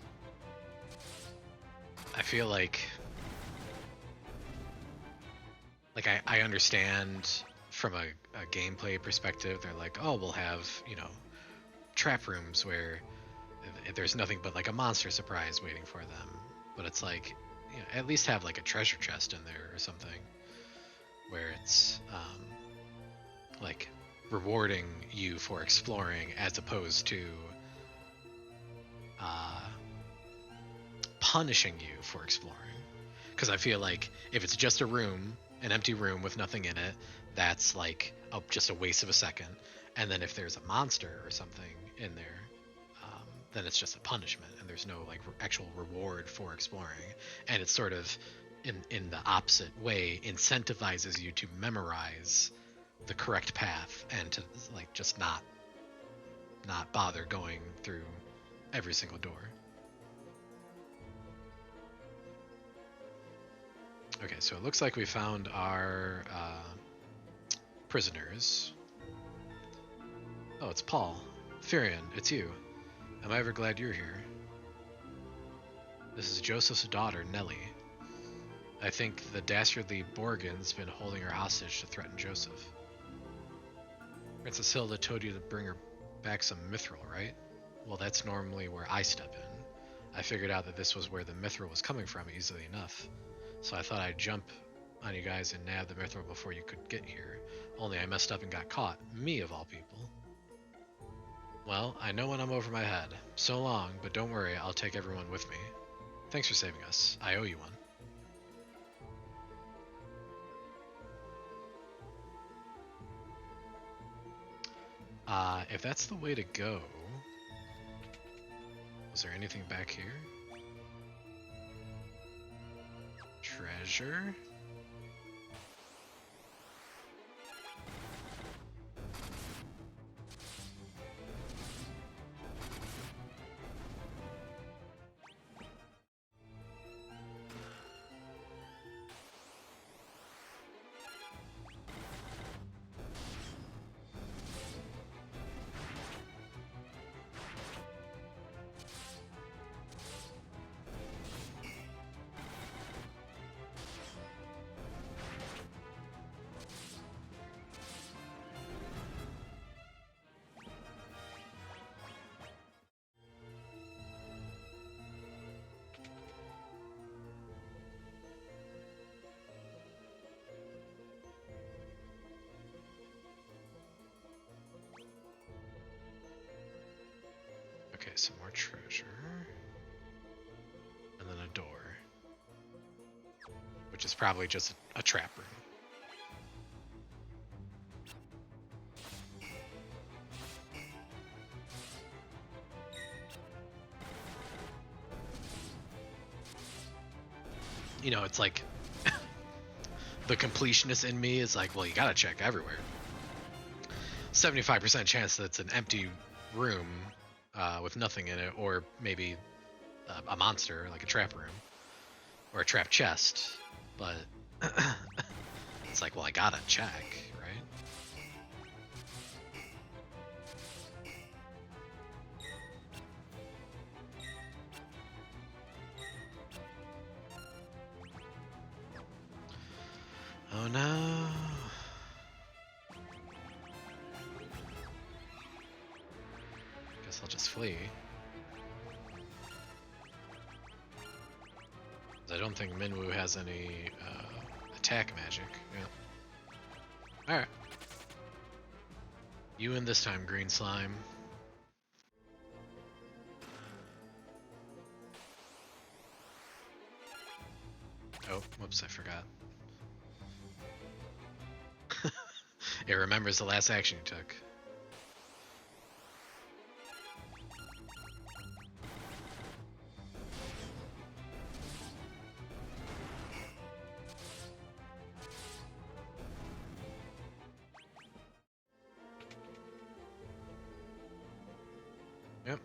I feel like I understand from a gameplay perspective. They're like, oh, we'll have, you know, trap rooms where there's nothing but like a monster surprise waiting for them. But it's like, you know, at least have like a treasure chest in there or something where it's like rewarding you for exploring as opposed to punishing you for exploring. Because I feel like if it's just a room, an empty room with nothing in it, that's like just a waste of a second. And then if there's a monster or something in there, then it's just a punishment, and there's no like actual reward for exploring. And it's sort of in the opposite way incentivizes you to memorize the correct path and to like just not not bother going through every single door. Okay, so it looks like we found our prisoners. Oh, it's Paul. Firion, it's you. Am I ever glad you're here? This is Joseph's daughter, Nellie. I think the dastardly Borgen's been holding her hostage to threaten Joseph. Princess Hilda told you to bring her back some mithril, right? Well, that's normally where I step in. I figured out that this was where the mithril was coming from easily enough. So I thought I'd jump on you guys and nab the mithril before you could get here. Only I messed up and got caught. Me, of all people. Well, I know when I'm over my head. So long, but don't worry, I'll take everyone with me. Thanks for saving us. I owe you one. If that's the way to go... Was there anything back here? Treasure? Okay, some more treasure. And then a door. Which is probably just a trap room. You know, it's like... the completionist in me is like, well, you gotta check everywhere. 75% chance that it's an empty room with nothing in it, or maybe a monster, like a trap room, or a trap chest, but it's like, well, I gotta check, right? Oh no. Guess I'll just flee. I don't think Minwu has any attack magic. Yeah. Alright. You win this time, green slime. Oh, whoops, I forgot. It remembers the last action you took. Yep.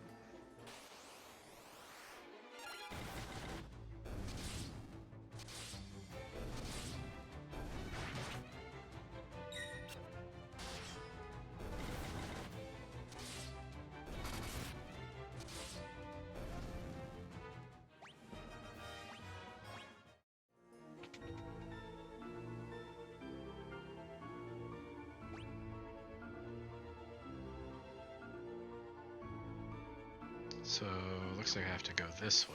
So, looks like I have to go this way.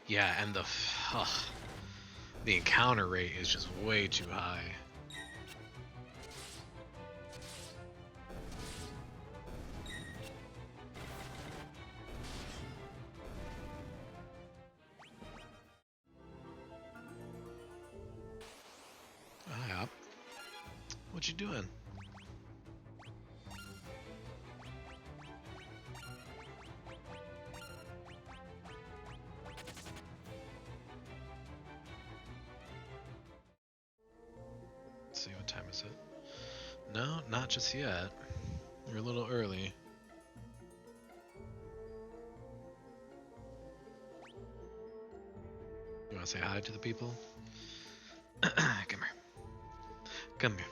Yeah, and the encounter rate is just way too high. What you doing? Let's see, what time is it? No, not just yet. You're a little early. You want to say hi to the people? Come here. Come here.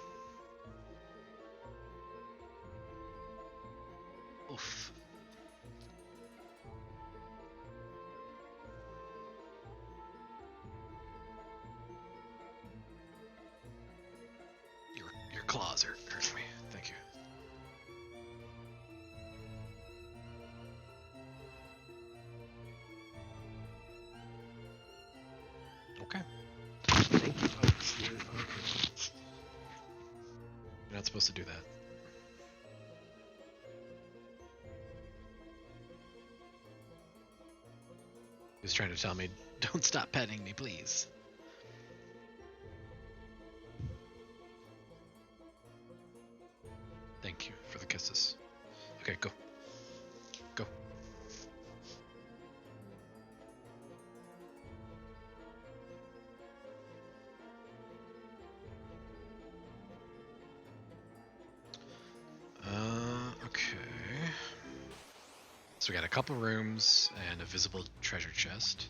Oof. Your claws are hurting me. Thank you. Okay. Thank you. Oh, okay. You're not supposed to do that. He was trying to tell me, don't stop petting me, please. Thank you for the kisses. Okay, go. Go. Okay. So we got a couple rooms and a visible treasure chest.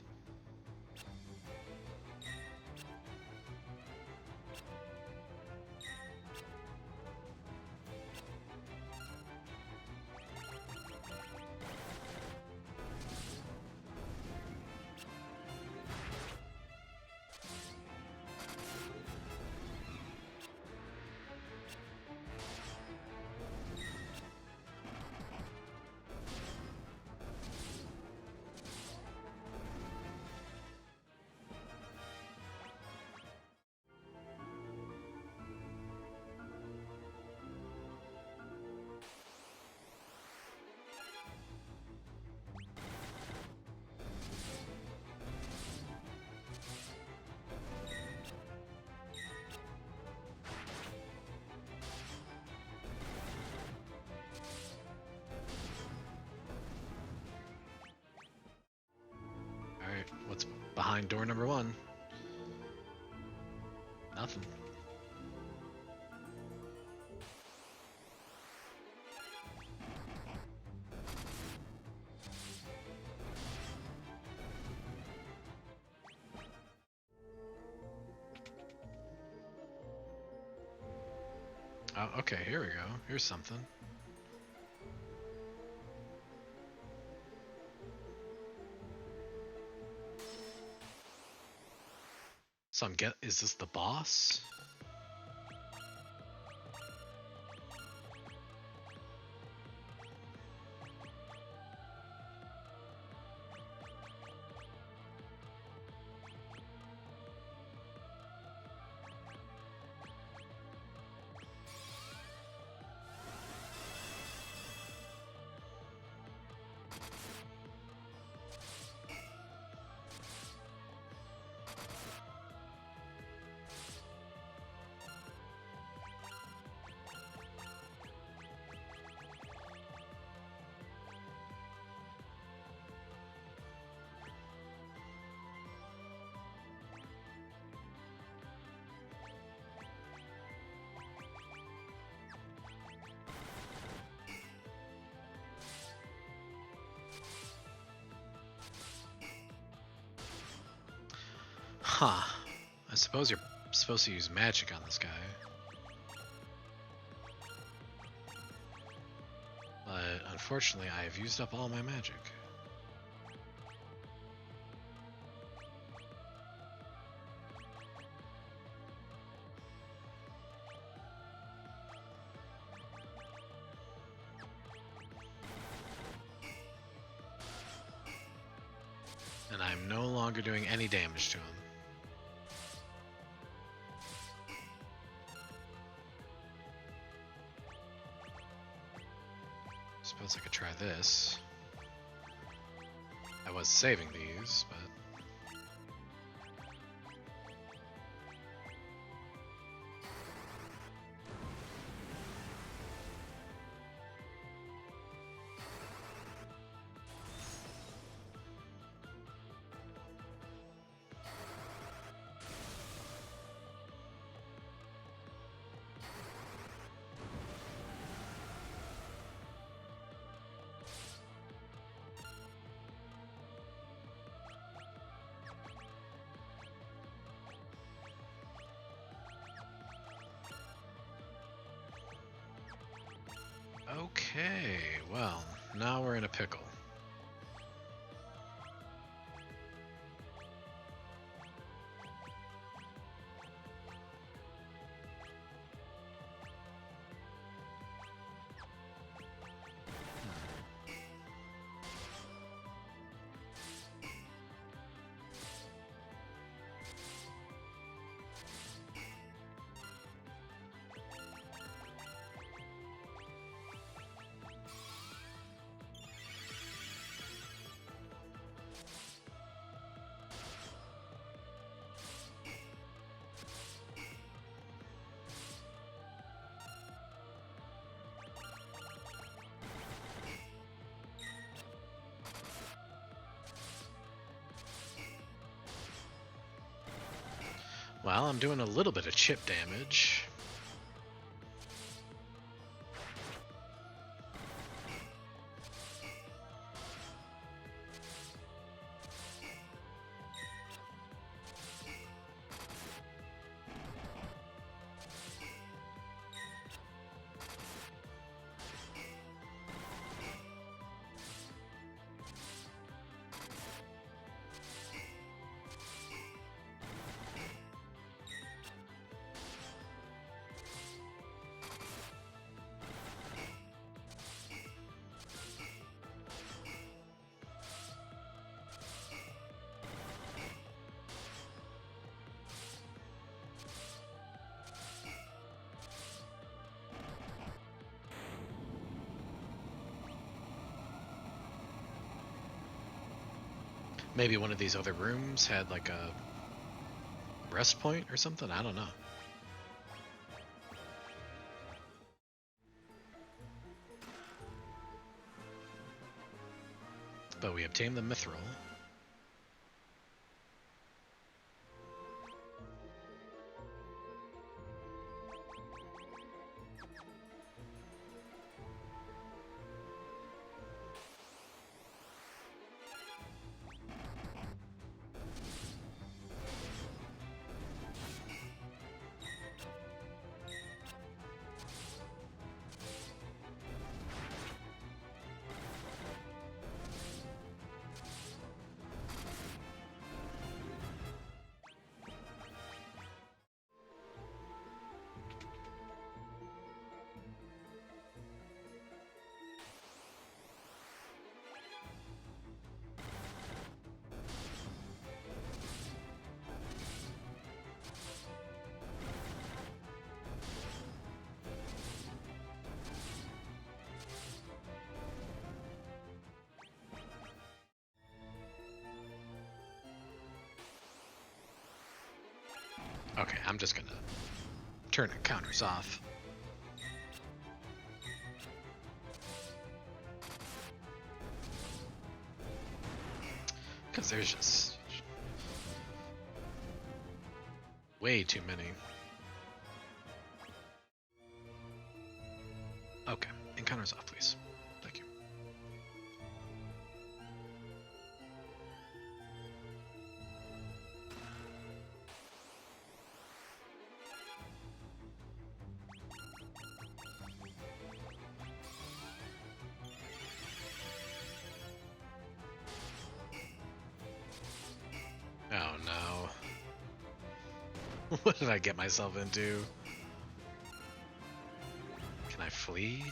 Alright, what's behind door number 1? Nothing. Oh, okay, here we go. Here's something. So is this the boss? Huh. I suppose you're supposed to use magic on this guy. But unfortunately, I have used up all my magic. And I'm no longer doing any damage to him. Suppose I could try this. I was saving these, but... Okay, well, now we're in a pickle. Well, I'm doing a little bit of chip damage. Maybe one of these other rooms had like a rest point or something? I don't know. But we obtained the mithril. Okay, I'm just gonna turn the counters off. Because there's just way too many. Okay, encounters off, please. Thank you. Oh no. What did I get myself into? Can I flee?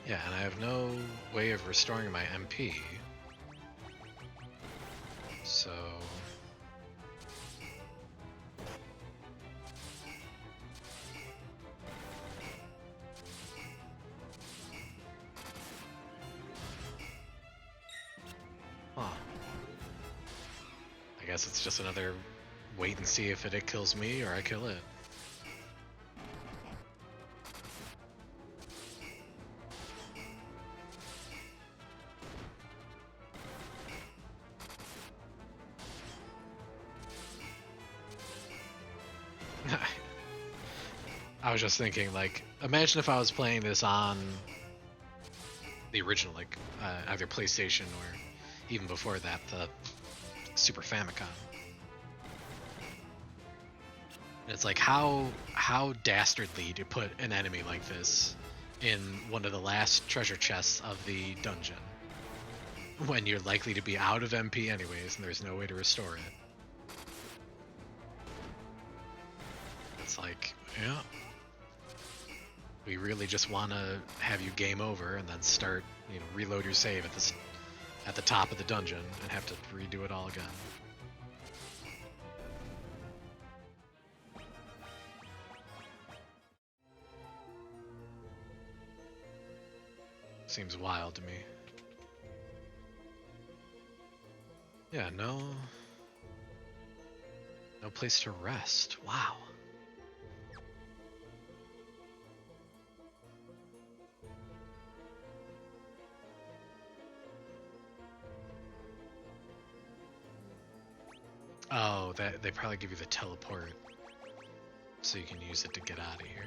Yeah, and I have no way of restoring my MP. So... Huh. I guess it's just another wait and see if it kills me or I kill it. I was just thinking, like, imagine if I was playing this on the original, like, either PlayStation or even before that, the Super Famicom. And it's like, how dastardly to put an enemy like this in one of the last treasure chests of the dungeon when you're likely to be out of MP anyways and there's no way to restore it. It's like, yeah, we really just want to have you game over and then start, reload your save at the top of the dungeon and have to redo it all again. Seems wild to me. Yeah, no place to rest. Wow. Oh, they probably give you the teleport so you can use it to get out of here.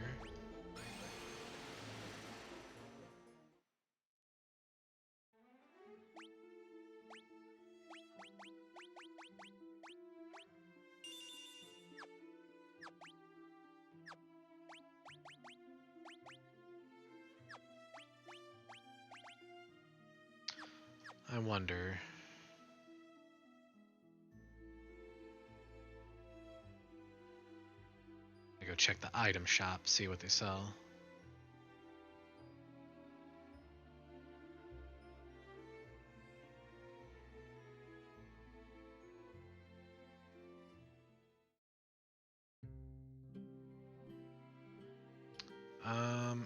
I wonder. I go check the item shop, see what they sell.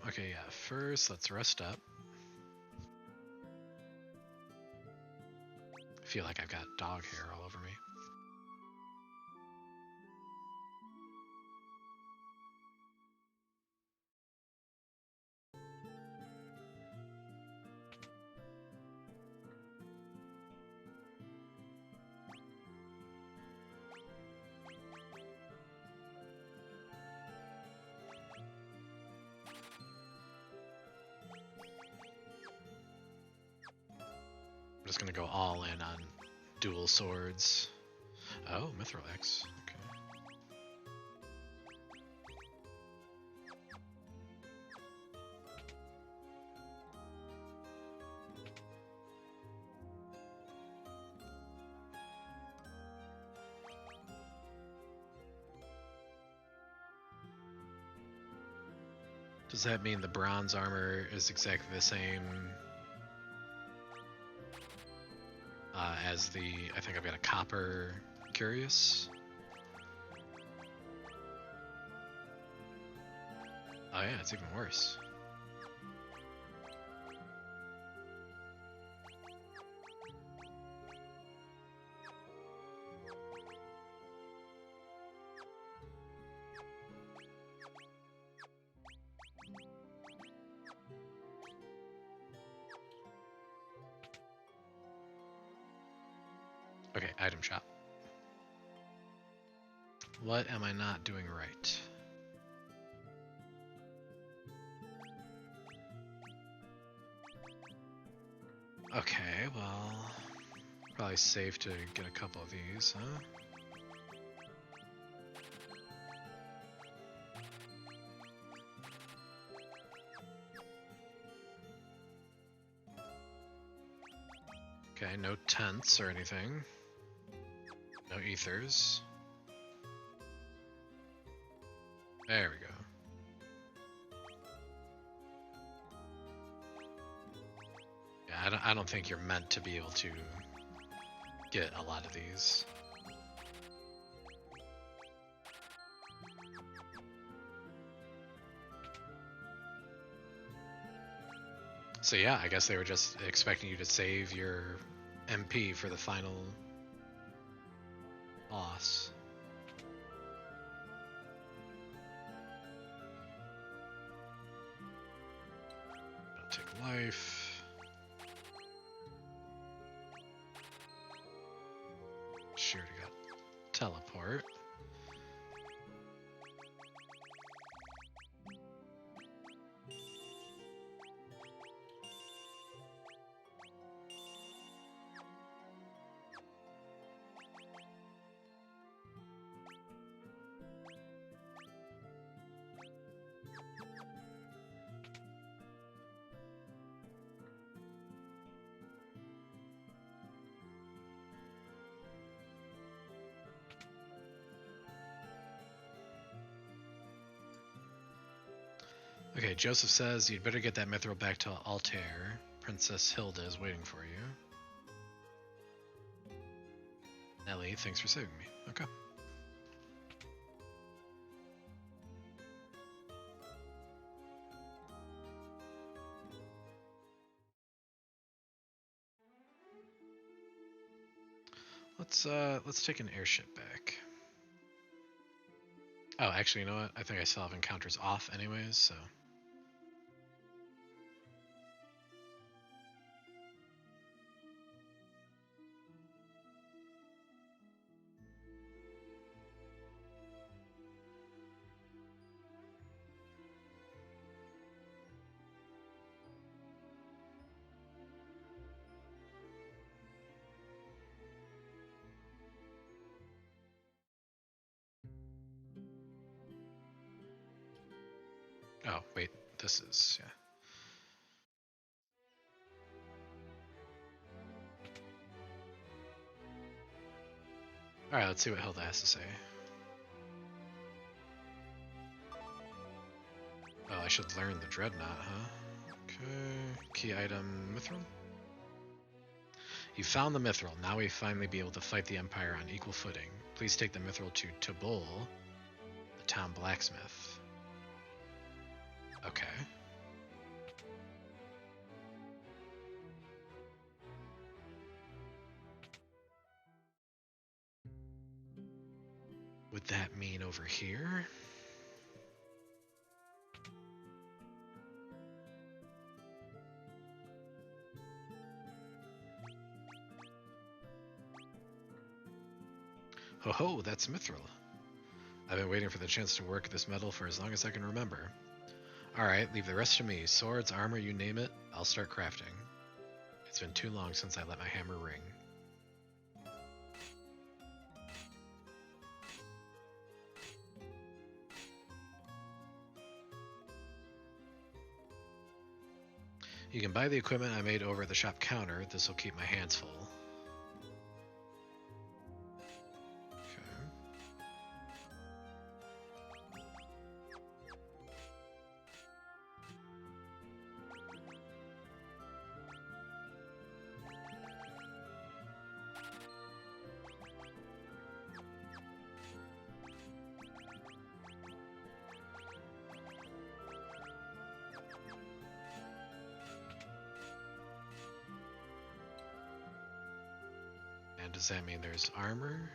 Okay, yeah, first let's rest up. I feel like I've got dog hair all over me. I'm just gonna go all in on dual swords. Oh, Mithril X. Okay. Does that mean the bronze armor is exactly the same as the... I think I've got a copper curious. Oh yeah, it's even worse. Okay, item shop. What am I not doing right? Okay, well, probably safe to get a couple of these, huh? Okay, no tents or anything. No ethers. There we go. Yeah, I don't think you're meant to be able to get a lot of these. So yeah, I guess they were just expecting you to save your MP for the final boss. Don't take life. Sure, you got teleport. Okay, Joseph says you'd better get that mithril back to Altair. Princess Hilda is waiting for you. Nelly, thanks for saving me. Okay. Let's take an airship back. Oh, actually, you know what? I think I still have encounters off anyways, so. Oh, wait, this is, yeah. Alright, let's see what Hilda has to say. Oh, I should learn the Dreadnought, huh? Okay, key item, Mithril? You found the Mithril. Now we finally be able to fight the Empire on equal footing. Please take the Mithril to Tabul, the town blacksmith. Okay. Would that mean over here? Ho ho, that's Mithril. I've been waiting for the chance to work this metal for as long as I can remember. Alright, leave the rest to me. Swords, armor, you name it, I'll start crafting. It's been too long since I let my hammer ring. You can buy the equipment I made over at the shop counter. This will keep my hands full. And does that mean there's armor?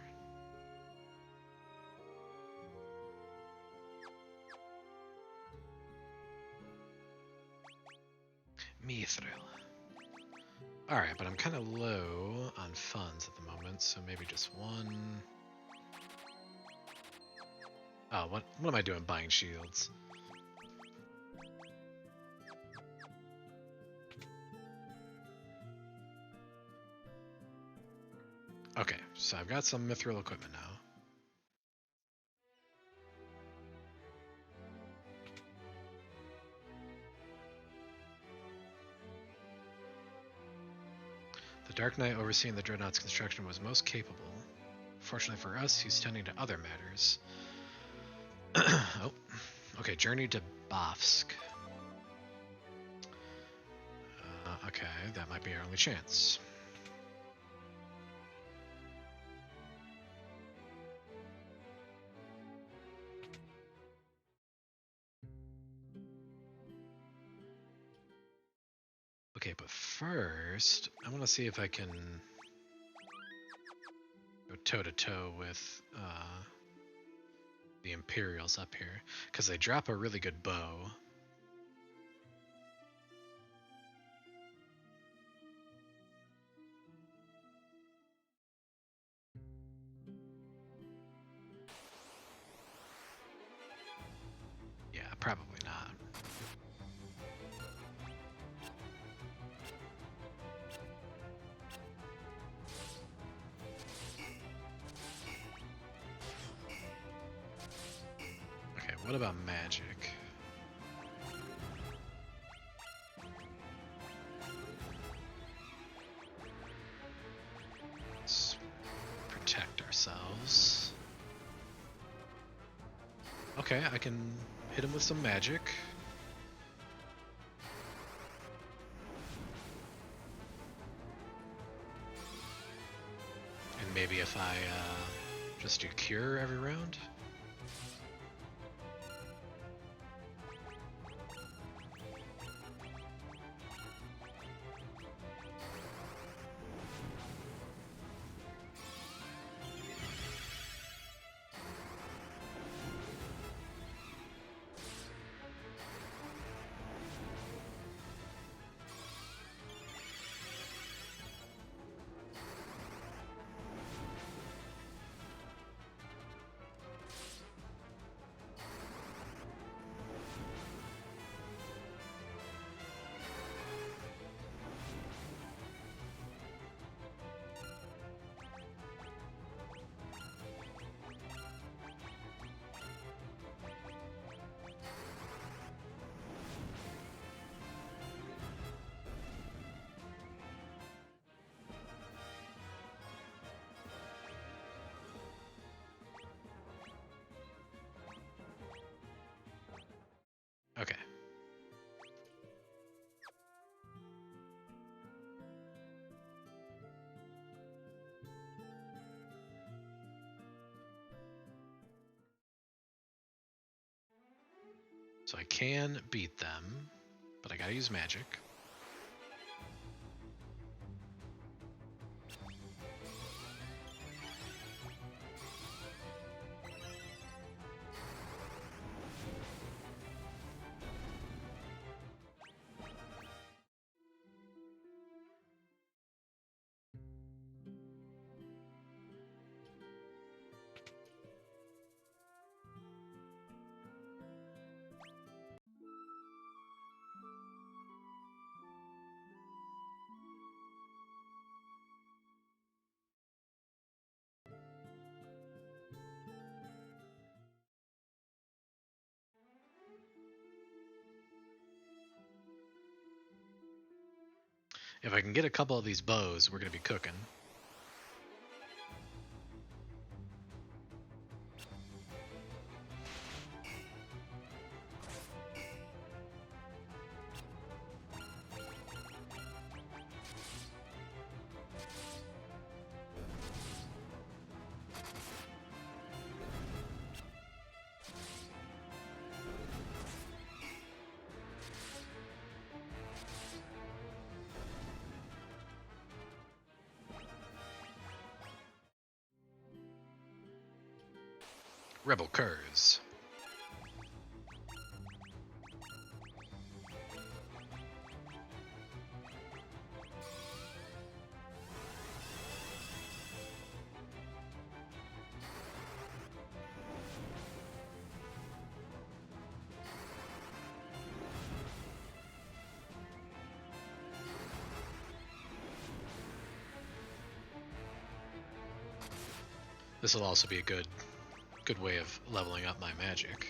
Mithril. Alright, but I'm kind of low on funds at the moment, so maybe just one. Oh, what am I doing buying shields? Okay, so I've got some mithril equipment now. The Dark Knight overseeing the Dreadnought's construction was most capable. Fortunately for us, he's tending to other matters. Oh, okay, journey to Bafsk. Okay, that might be our only chance. Okay, but first, I want to see if I can go toe-to-toe with the Imperials up here, because they drop a really good bow. Yeah, probably not. Okay, what about magic? Let's protect ourselves. Okay, I can hit him with some magic. maybe if I just do cure every round. Okay. So I can beat them, but I gotta use magic. If I can get a couple of these bows, we're gonna be cooking. Rebel curs. This will also be a good way of leveling up my magic.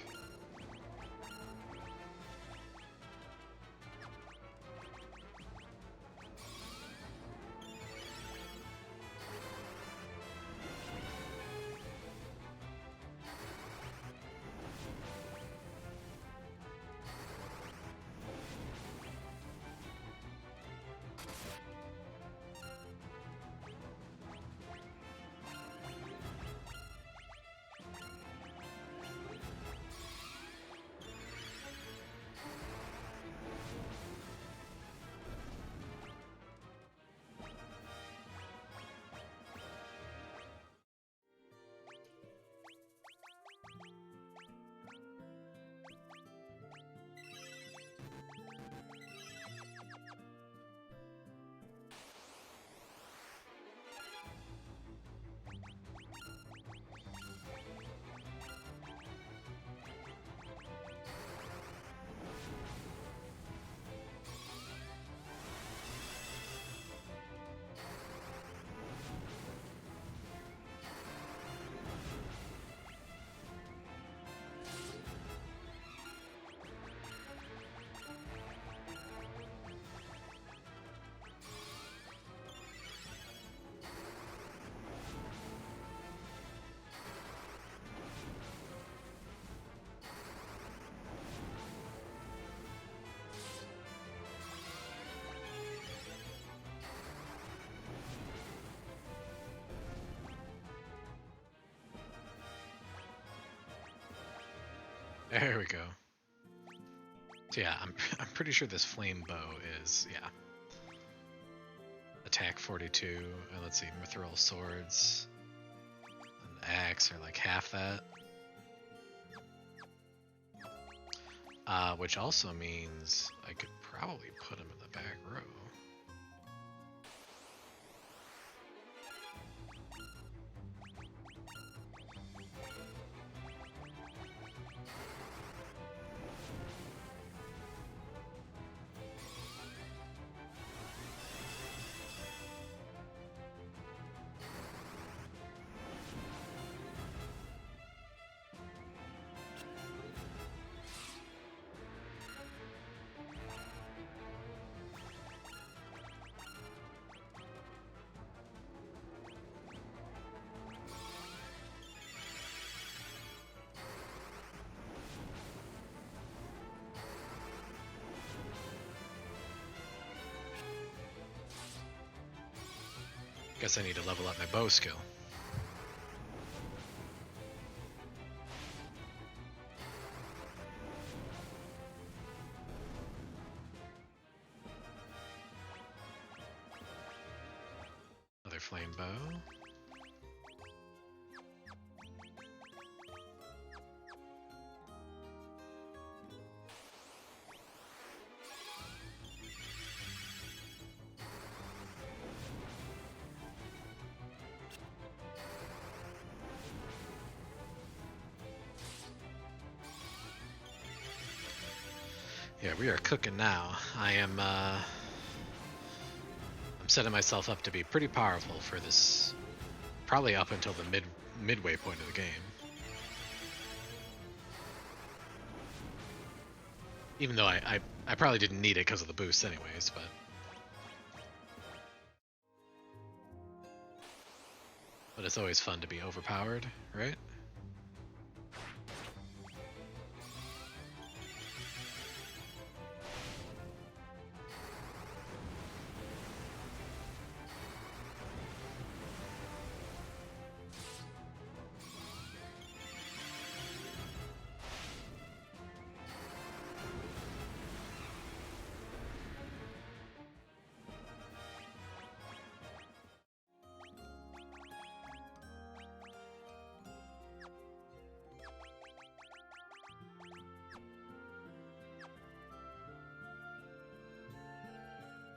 There we go. So yeah, I'm pretty sure this flame bow is, yeah. Attack 42, and let's see, mithril swords and axe are like half that. Which also means I could probably put him in the back row. Guess I need to level up my bow skill. Another flame bow. Yeah, we are cooking now. I'm setting myself up to be pretty powerful for this, probably up until the midway point of the game. Even though I probably didn't need it because of the boost anyways, but it's always fun to be overpowered, right?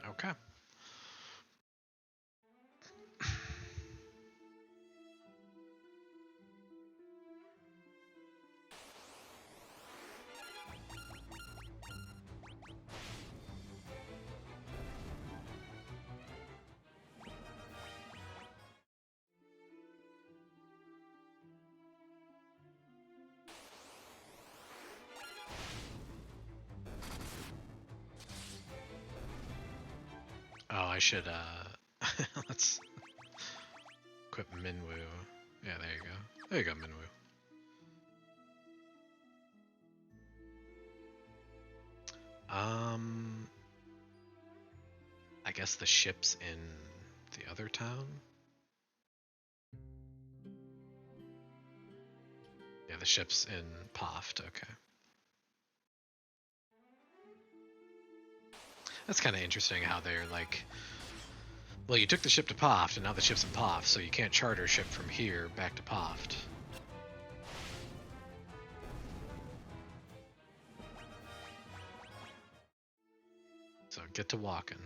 Okay. Oh, I should let's equip Minwu. Yeah, there you go. There you go, Minwu. I guess the ship's in the other town. Yeah, the ship's in Poft. Okay. That's kind of interesting how they're like, well, you took the ship to Poft, and now the ship's in Poft, so you can't charter a ship from here back to Poft. So get to walking.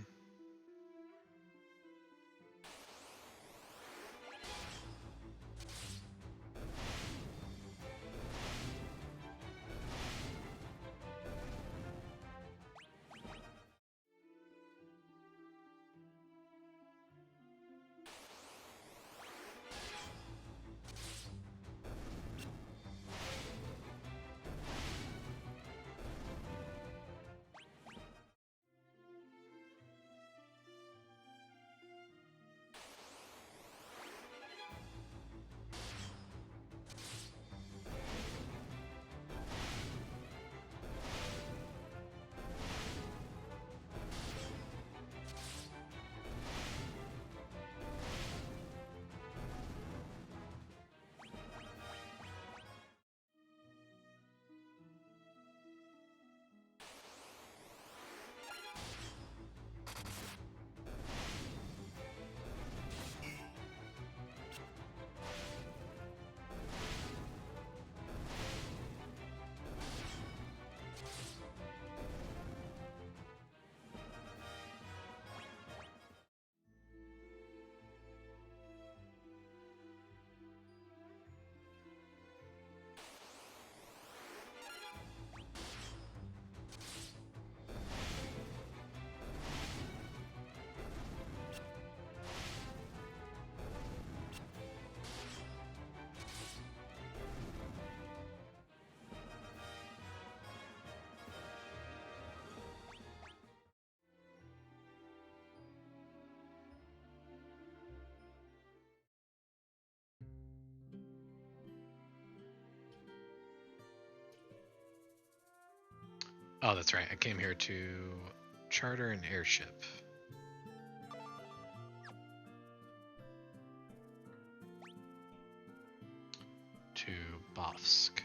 Oh, that's right. I came here to charter an airship. To Bofsk.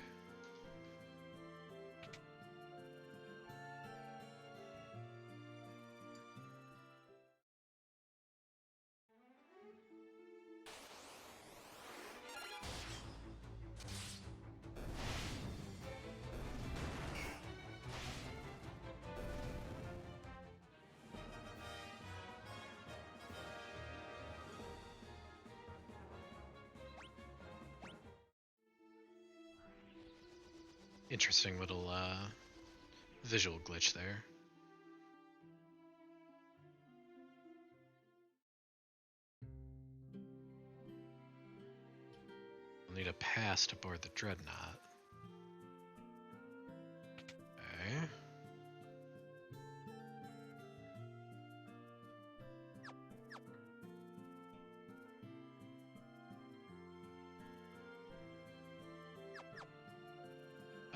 Interesting little visual glitch there. I'll need a pass to board the Dreadnought. Okay.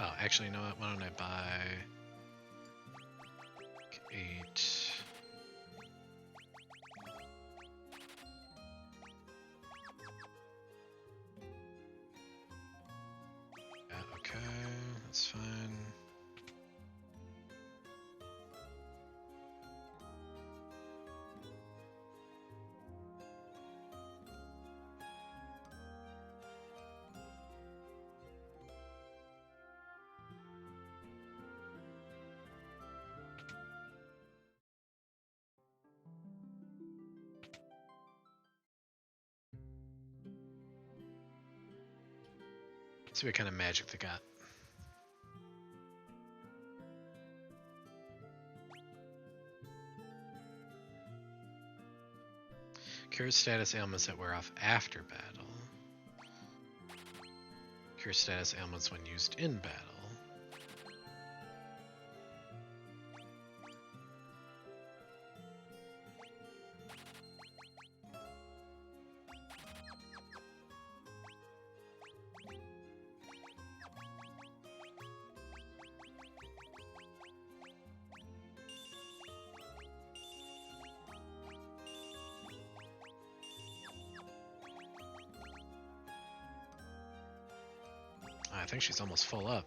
Oh, actually, you know what? Why don't I buy 8? Yeah, okay, that's fine. See what kind of magic they got. Cure status ailments that wear off after battle. Cure status ailments when used in battle. I think she's almost full up.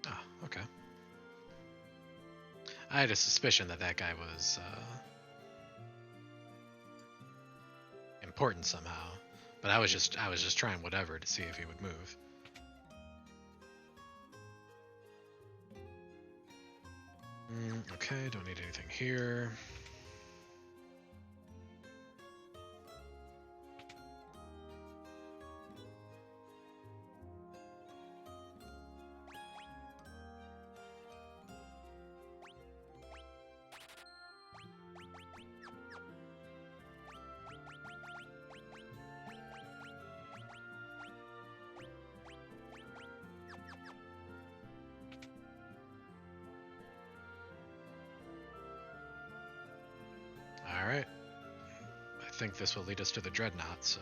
Oh, okay. I had a suspicion that that guy was important somehow, but I was just trying whatever to see if he would move. Okay, don't need anything here. Alright. I think this will lead us to the Dreadnought, so...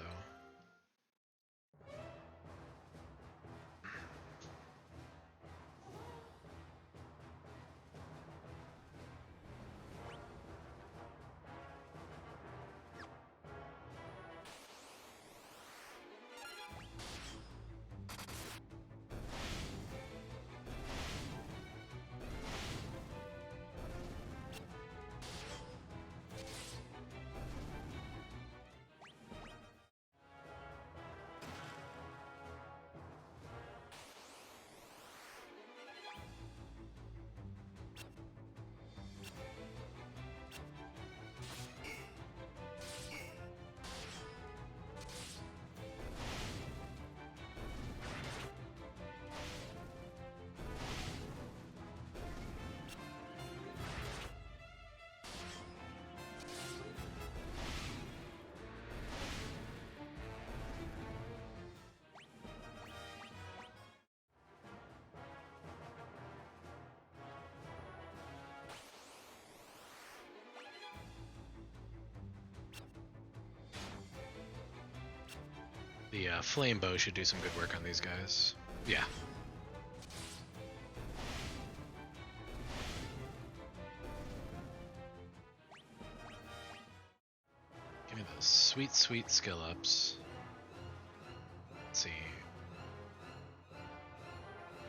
The flame bow should do some good work on these guys. Yeah. Give me those sweet, sweet skill ups. Let's see.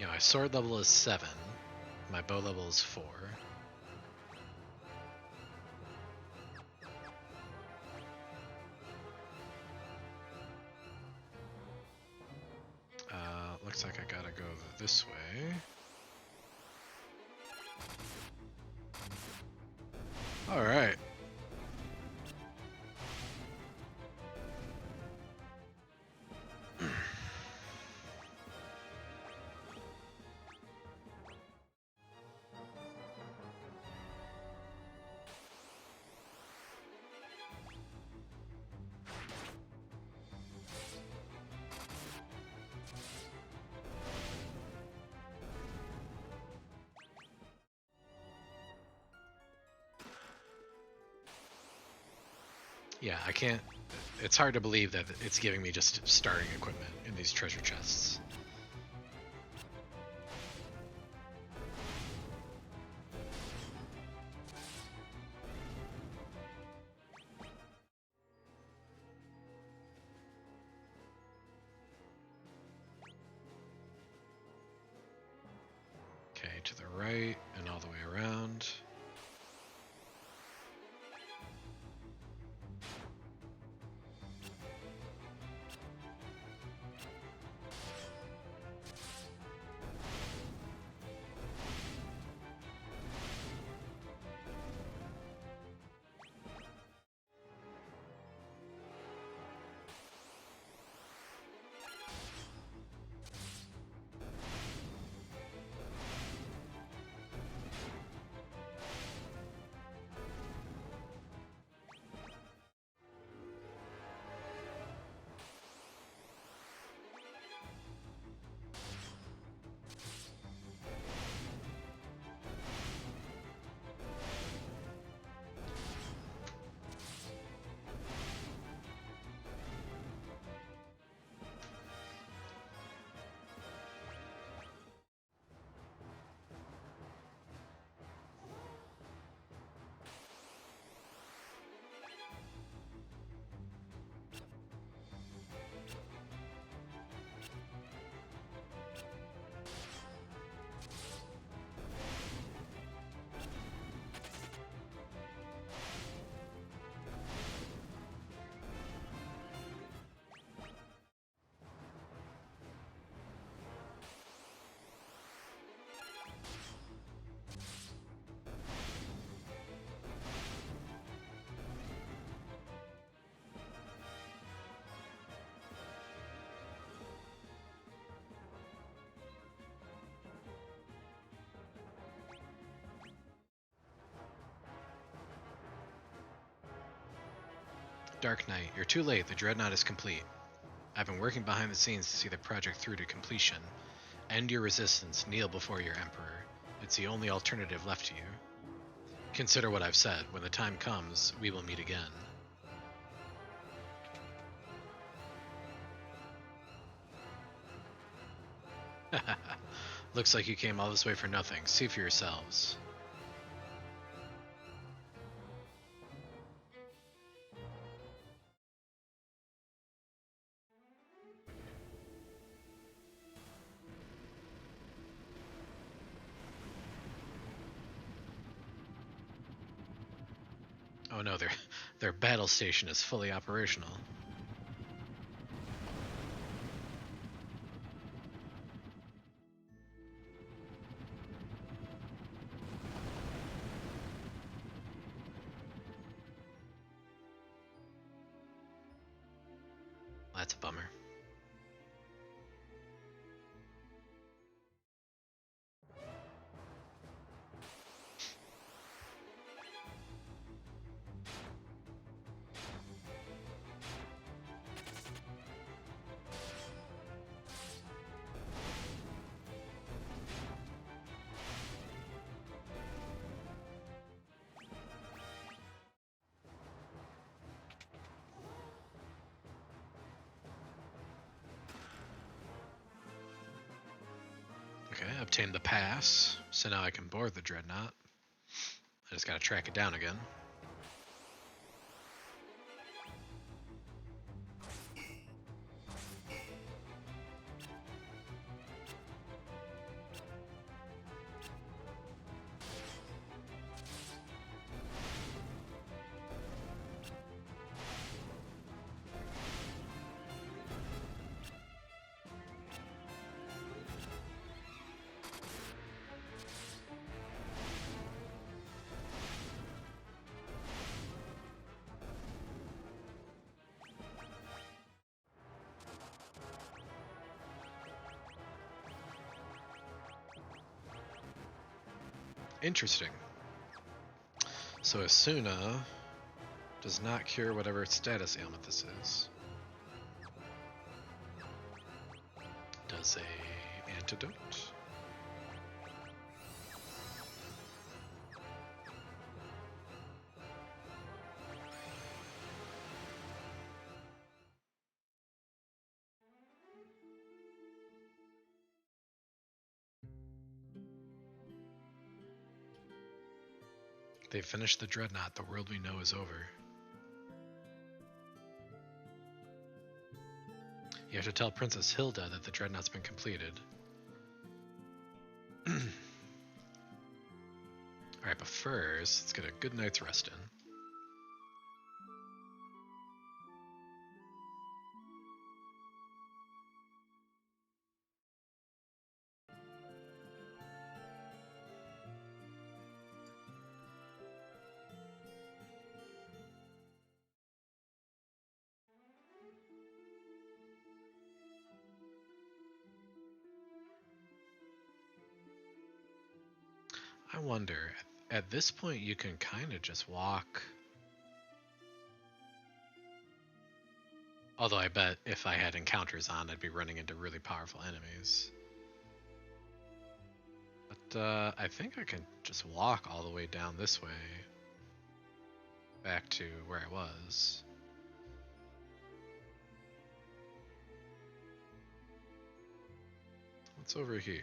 Yeah, my sword level is 7. My bow level is 4. Looks like I gotta go this way. Alright. Yeah, I can't. It's hard to believe that it's giving me just starting equipment in these treasure chests. Okay, to the right and all the way around. Dark Knight, you're too late. The Dreadnought is complete. I've been working behind the scenes to see the project through to completion. End your resistance, kneel before your Emperor. It's the only alternative left to you. Consider what I've said. When the time comes, we will meet again. Looks like you came all this way for nothing. See for yourselves. Oh no, their battle station is fully operational. That's a bummer. obtained the pass, so now I can board the dreadnought. I just gotta track it down again. Interesting. So Asuna does not cure whatever status ailment this is. Does a antidote? They finished the dreadnought. The world we know is over. You have to tell Princess Hilda that the dreadnought's been completed. Alright, but first, let's get a good night's rest in. I wonder, at this point you can kind of just walk. Although I bet if I had encounters on, I'd be running into really powerful enemies. But I think I can just walk all the way down this way, back to where I was. What's over here?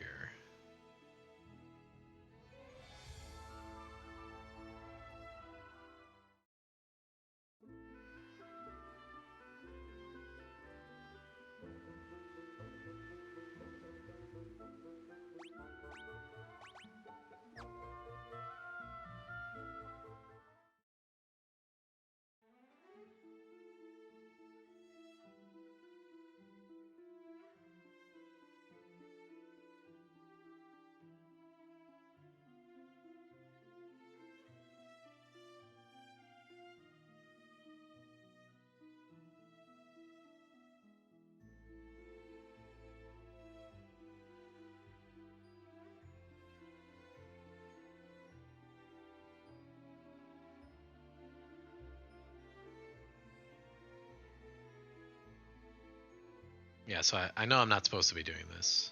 Yeah, so I know I'm not supposed to be doing this.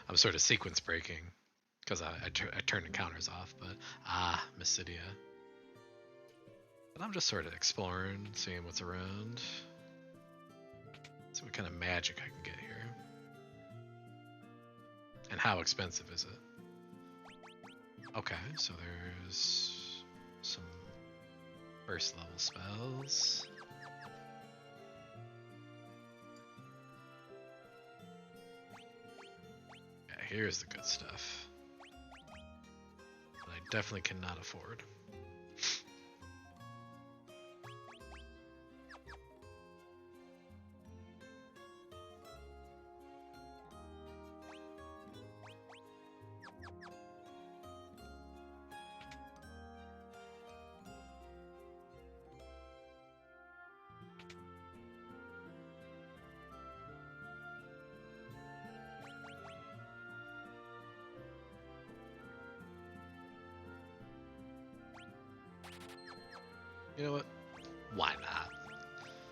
I'm sort of sequence breaking because I turned encounters off, but Mysidia. But I'm just sort of exploring, seeing what's around. See what kind of magic I can get here. And how expensive is it? Okay, so there's some first level spells. Yeah, here's the good stuff that I definitely cannot afford. You know what? Why not?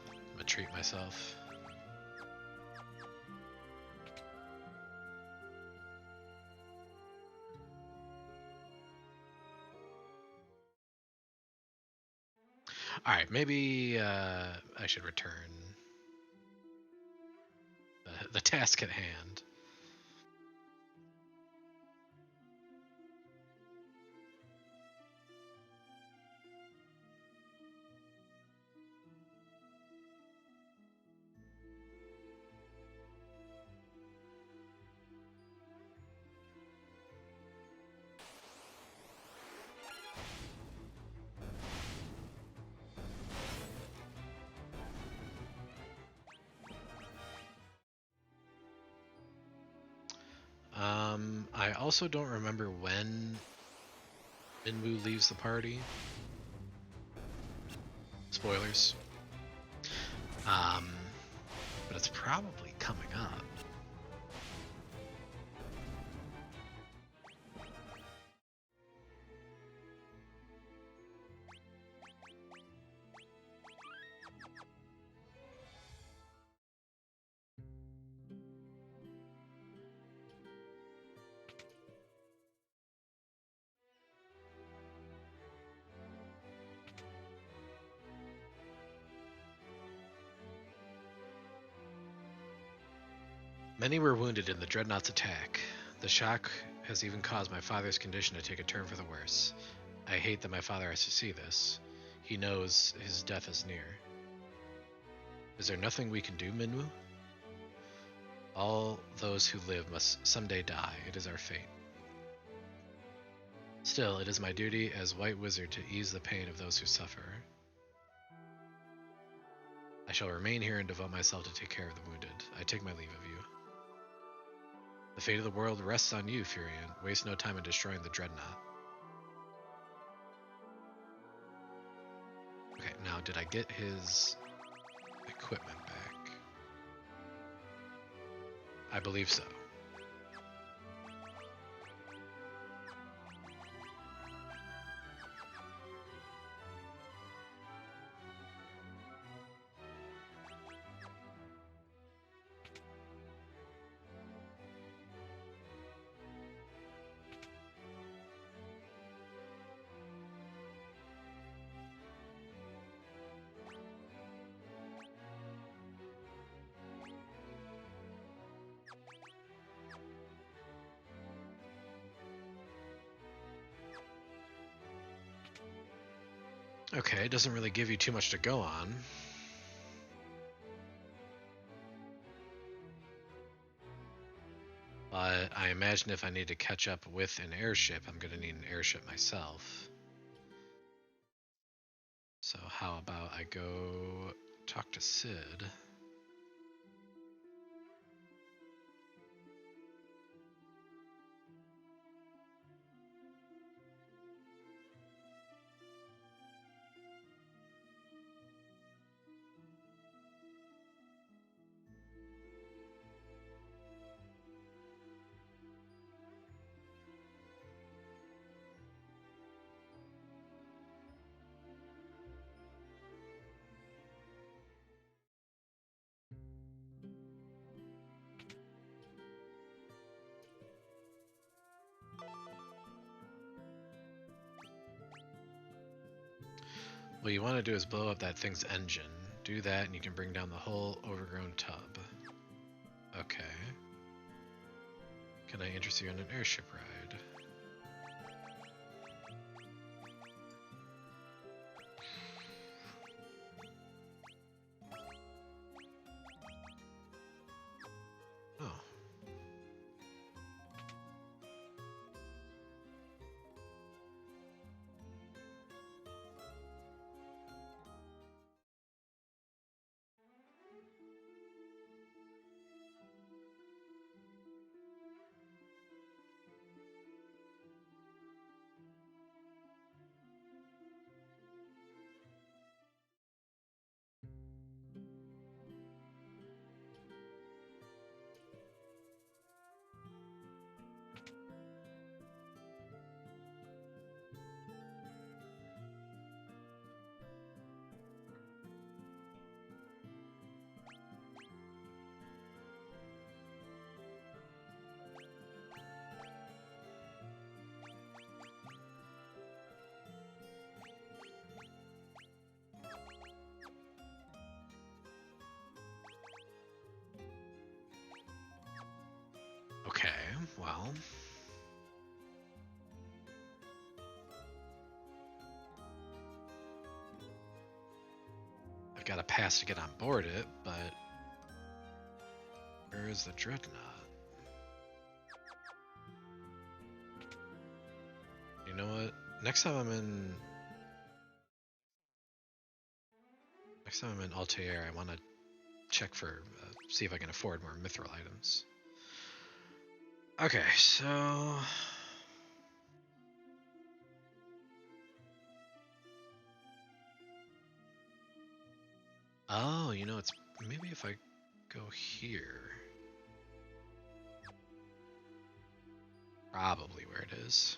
I'm gonna treat myself. Alright, maybe I should return the task at hand. I also don't remember when Minwoo leaves the party. Spoilers. But it's probably coming up. Many were wounded in the Dreadnought's attack. The shock has even caused my father's condition to take a turn for the worse. I hate that my father has to see this. He knows his death is near. Is there nothing we can do, Minwoo? All those who live must someday die. It is our fate. Still, it is my duty as White Wizard to ease the pain of those who suffer. I shall remain here and devote myself to take care of the wounded. I take my leave of you. The fate of the world rests on you, Furion. Waste no time in destroying the Dreadnought. Okay, now did I get his equipment back? I believe so. Okay, it doesn't really give you too much to go on. But I imagine if I need to catch up with an airship, I'm going to need an airship myself. So how about I go talk to Sid? What you want to do is blow up that thing's engine. Do that and you can bring down the whole overgrown tub. Okay. Can I interest you in an airship ride? Oh. Okay, well. I've got a pass to get on board it, but where is the Dreadnought? You know what? Next time I'm in Altair, I want to check for, see if I can afford more mithril items. Okay, so oh, you know, it's maybe if I go here, probably where it is.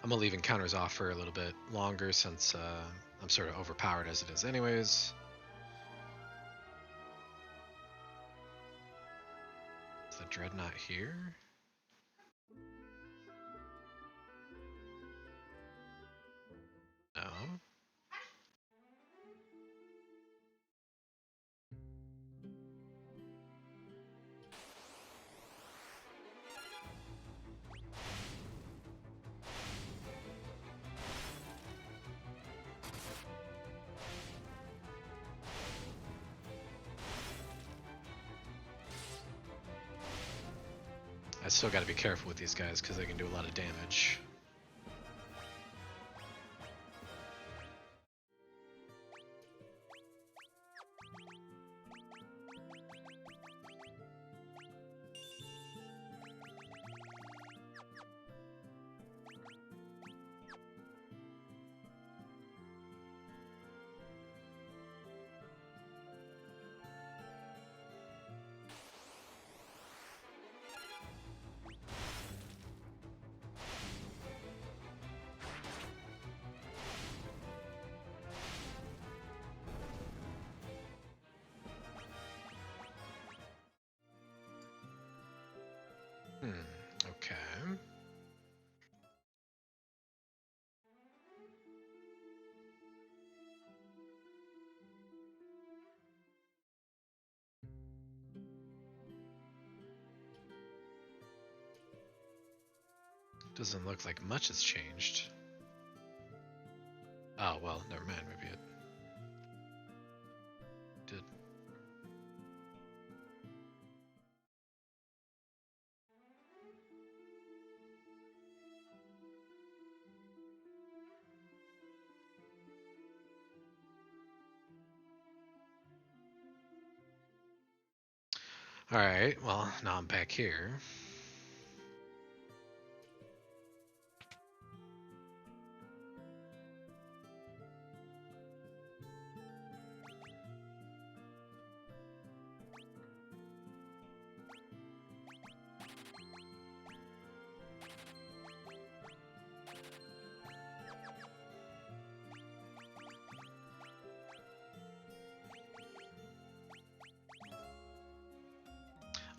I'm gonna leave encounters off for a little bit longer since I'm sort of overpowered as it is anyways. Is the dreadnought here? No. I still got to be careful with these guys because they can do a lot of damage. Okay. Doesn't look like much has changed. Oh, well, never mind. Maybe it did. Alright, well, now I'm back here.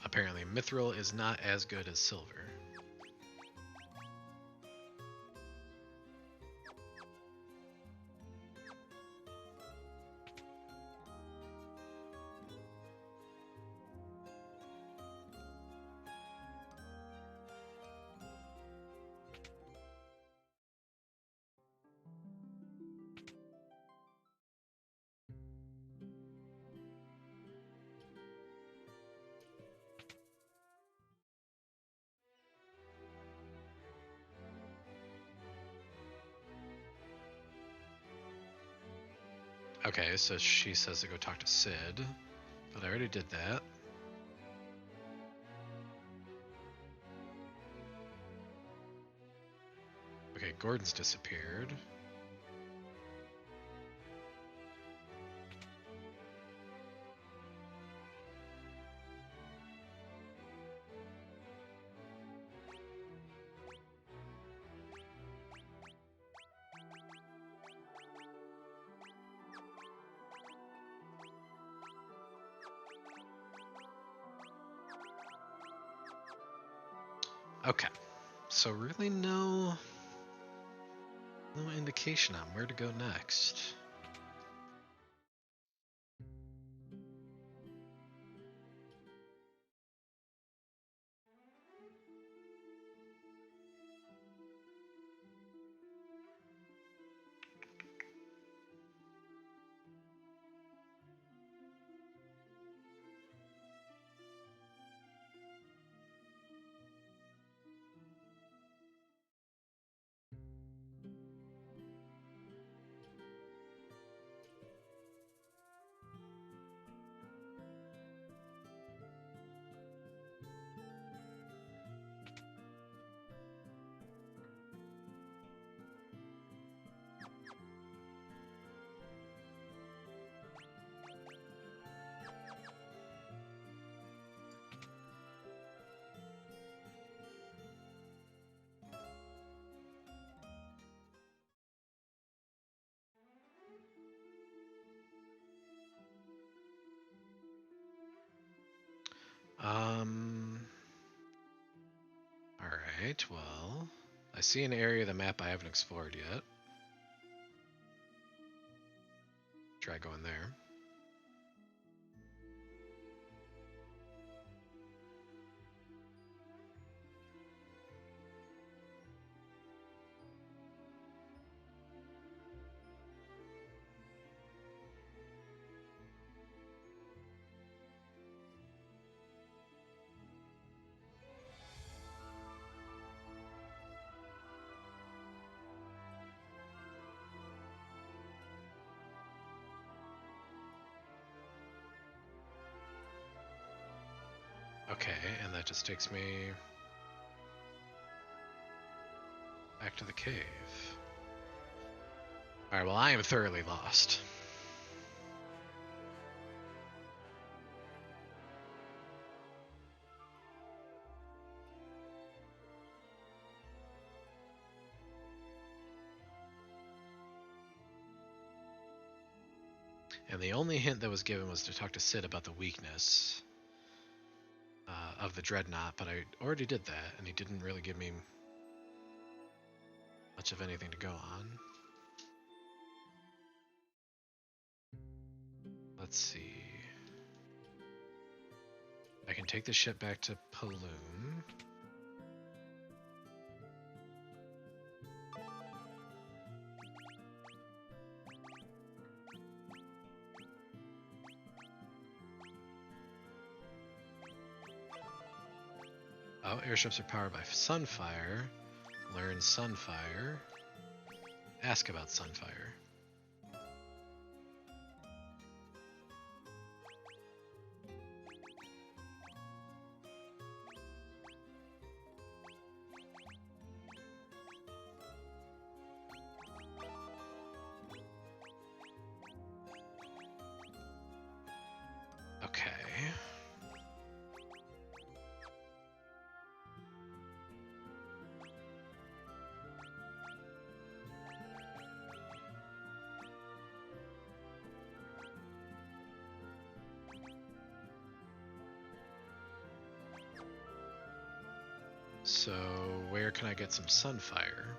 Apparently, mithril is not as good as silver. Okay, so she says to go talk to Sid, but I already did that. Okay, Gordon's disappeared. Okay, so really no indication on where to go next. Um. All right. Well, I see an area of the map I haven't explored yet. Try going there. Okay, and that just takes me back to the cave. Alright, well, I am thoroughly lost. And the only hint that was given was to talk to Sid about the weakness of the Dreadnought, but I already did that, and he didn't really give me much of anything to go on. Let's see. I can take the ship back to Paloom. Oh, airships are powered by Sunfire. Learn Sunfire. Ask about Sunfire. Okay. So, where can I get some Sunfire?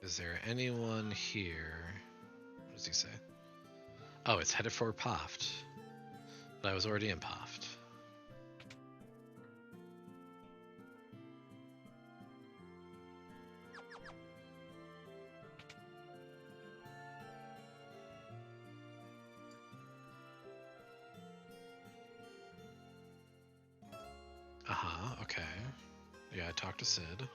Is there anyone here? What does he say? Oh, it's headed for Poft. But I was already in Poft. Uh-huh, okay. Yeah, I talked to Sid.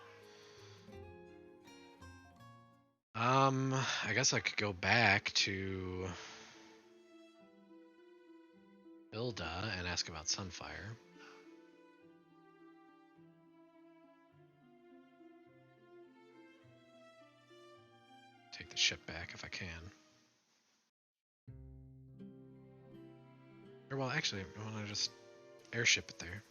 I guess I could go back to Hilda and ask about Sunfire. Take the ship back if I can. Or, well, actually, I want to just airship it there.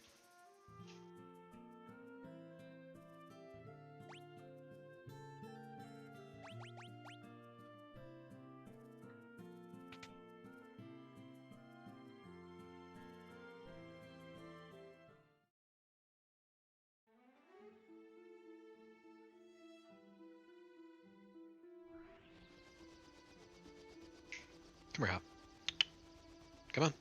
Come here, Hop. Come on.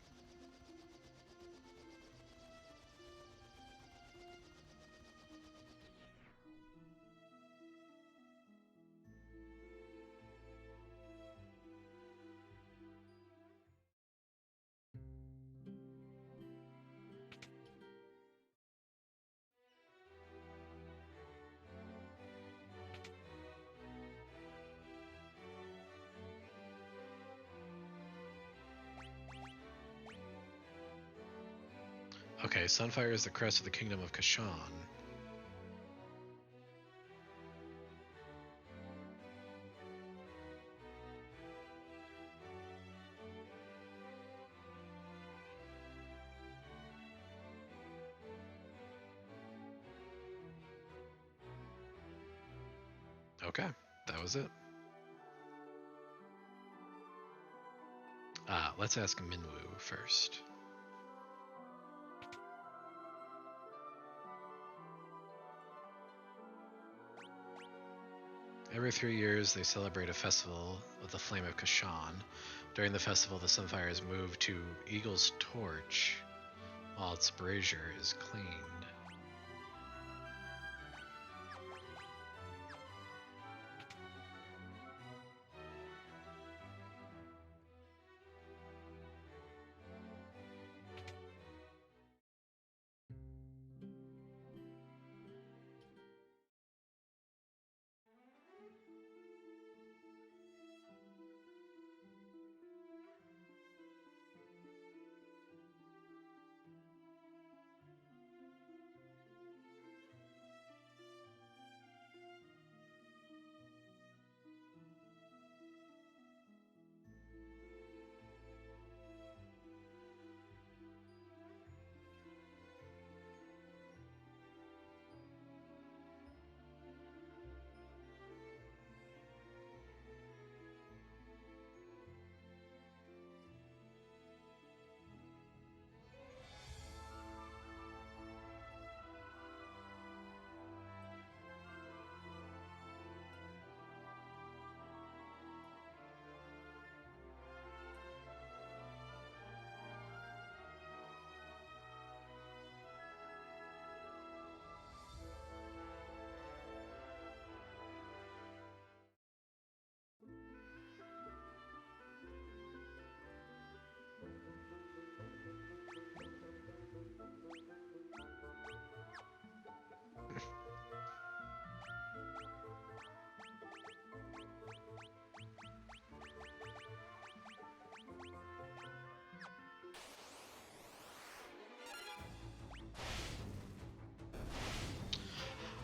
Okay, Sunfire is the crest of the kingdom of Kashan. Okay, that was it. Let's ask Minwu first. Every 3 years, they celebrate a festival of the Flame of Kashan. During the festival, the Sunfire is moved to Eagle's Torch, while its brazier is cleaned.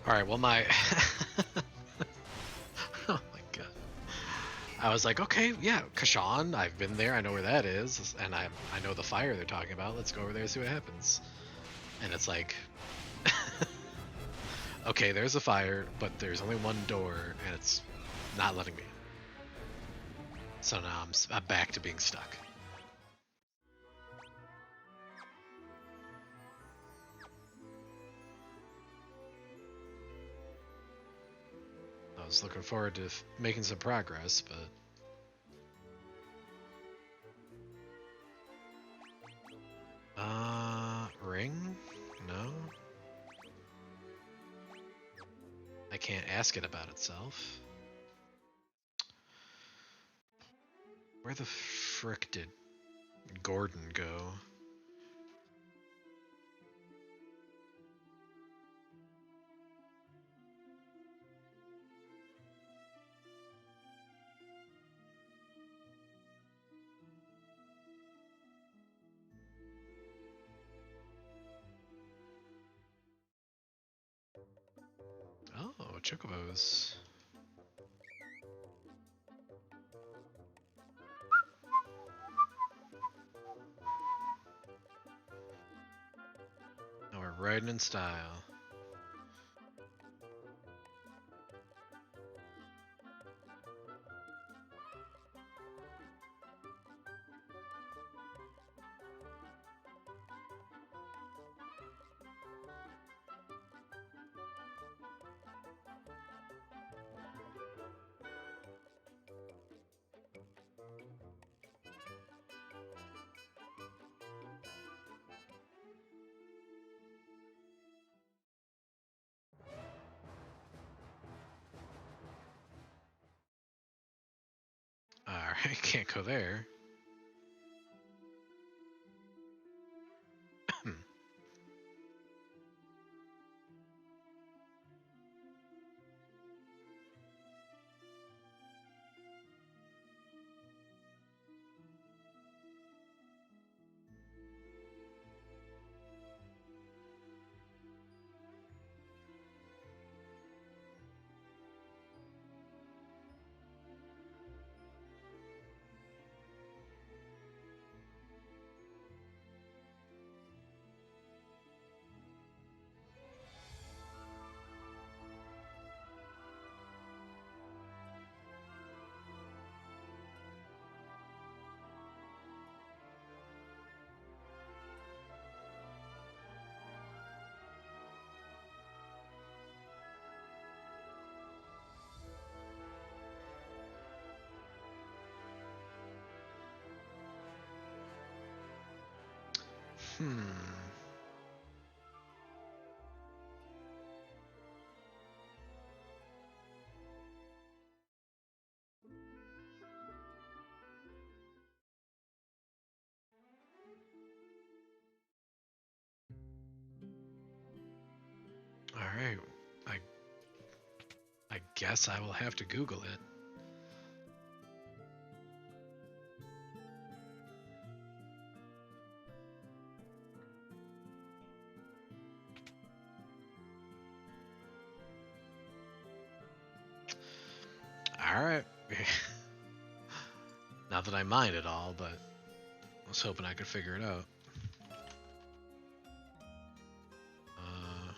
All right, well, my oh my god, I was like, okay, yeah, Kashan, I've been there, I know where that is, and I know the fire they're talking about. Let's go over there and see what happens. And it's like, okay, there's a fire, but there's only one door, and it's not letting me in. So now I'm back to being stuck. I was looking forward to making some progress, but ring? No. I can't ask it about itself. Where the frick did Gordon go? Oh, chocobos. Now we're riding in style. I can't go there. Hmm. All right. I I guess I will have to Google it. All right. Not that I mind at all, but I was hoping I could figure it out. Uh,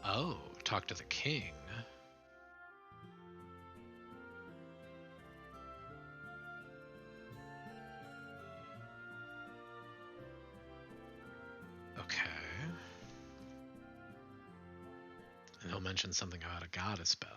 oh, talk to the king. Okay. And he'll mention something about a goddess spell.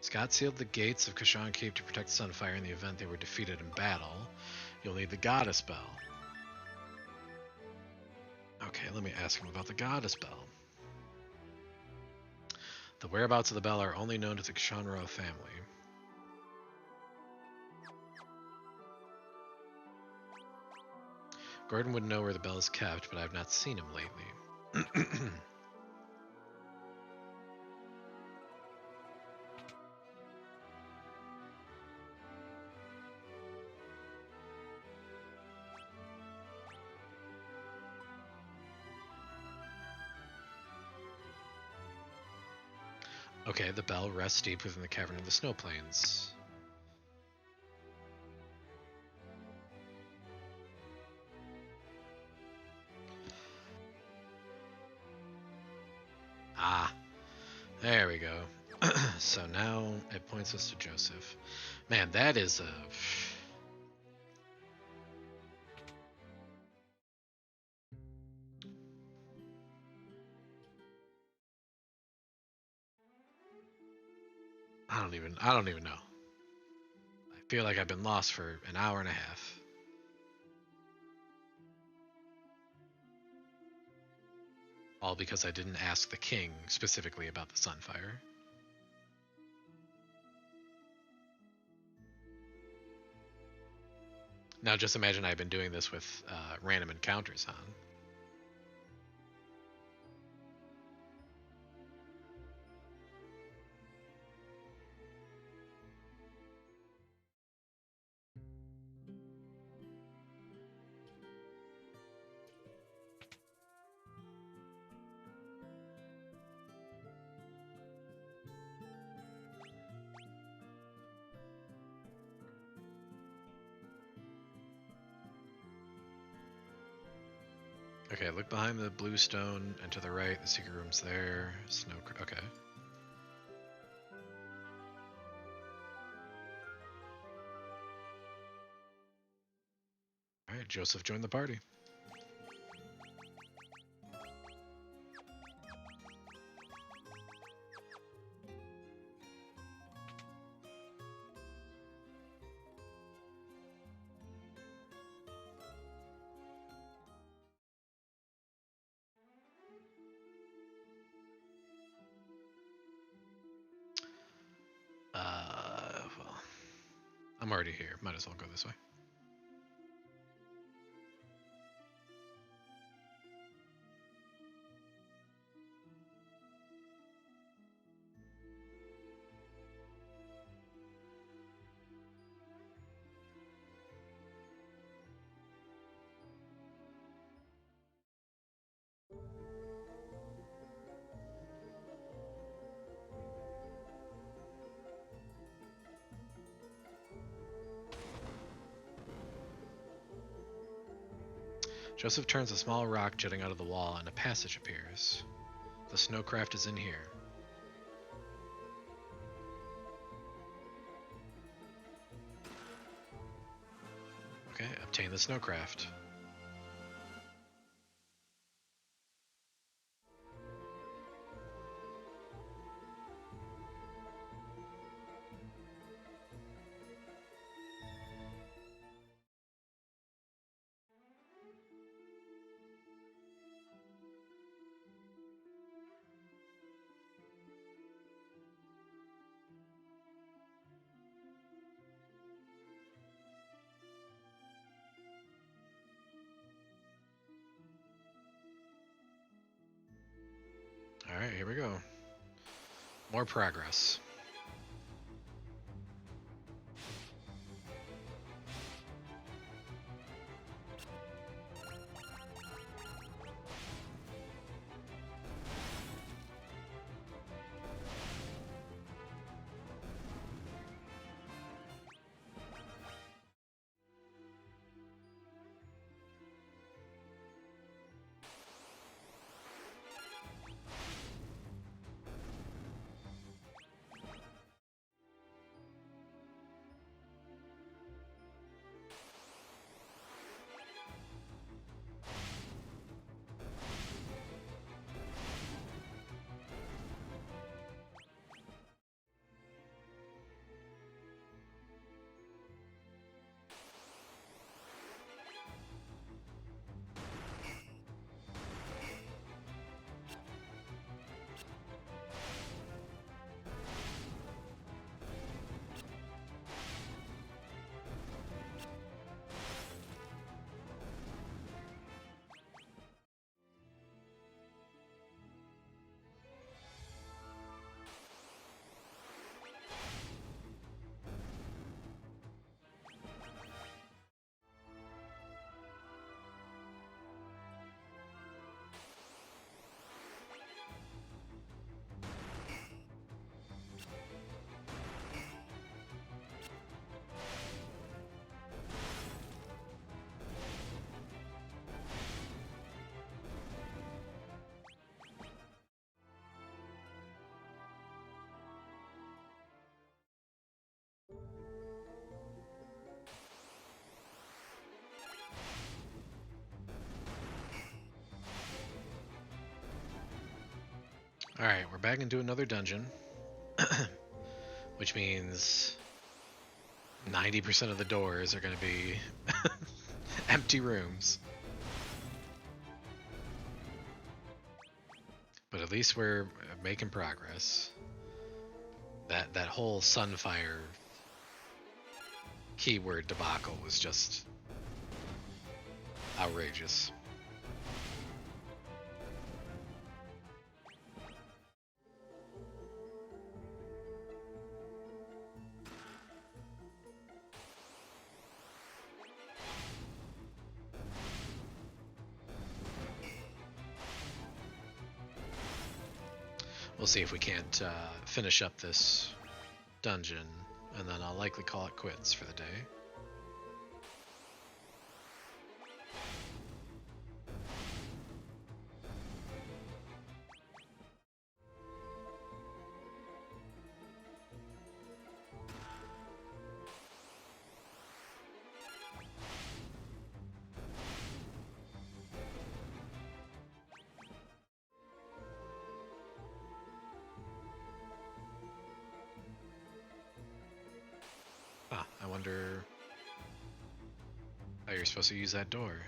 Scott sealed the gates of Kashan Cave to protect the Sunfire in the event they were defeated in battle. You'll need the goddess spell. Okay, let me ask him about the goddess spell. The whereabouts of the bell are only known to the Kashan royal family. Gordon would know where the bell is kept, but I have not seen him lately. Okay, the bell rests deep within the cavern of the snow plains. Ah, there we go. So now it points us to Joseph. Man, that is a... I don't even know. I feel like I've been lost for an hour and a half. All because I didn't ask the king specifically about the Sunfire. Now just imagine I've been doing this with random encounters on. Okay, look behind the blue stone and to the right. The secret room's there. Okay. All right, Joseph joined the party. Well, I'm already here. Might as well go this way. Joseph turns a small rock jutting out of the wall and a passage appears. The snowcraft is in here. Okay, obtain the snowcraft. All right, here we go. More progress. All right, we're back into another dungeon, which means 90% of the doors are going to be empty rooms. But at least we're making progress. That whole Sunfire keyword debacle was just outrageous. We'll see if we can't finish up this dungeon, and then I'll likely call it quits for the day. Huh, I wonder how you're supposed to use that door.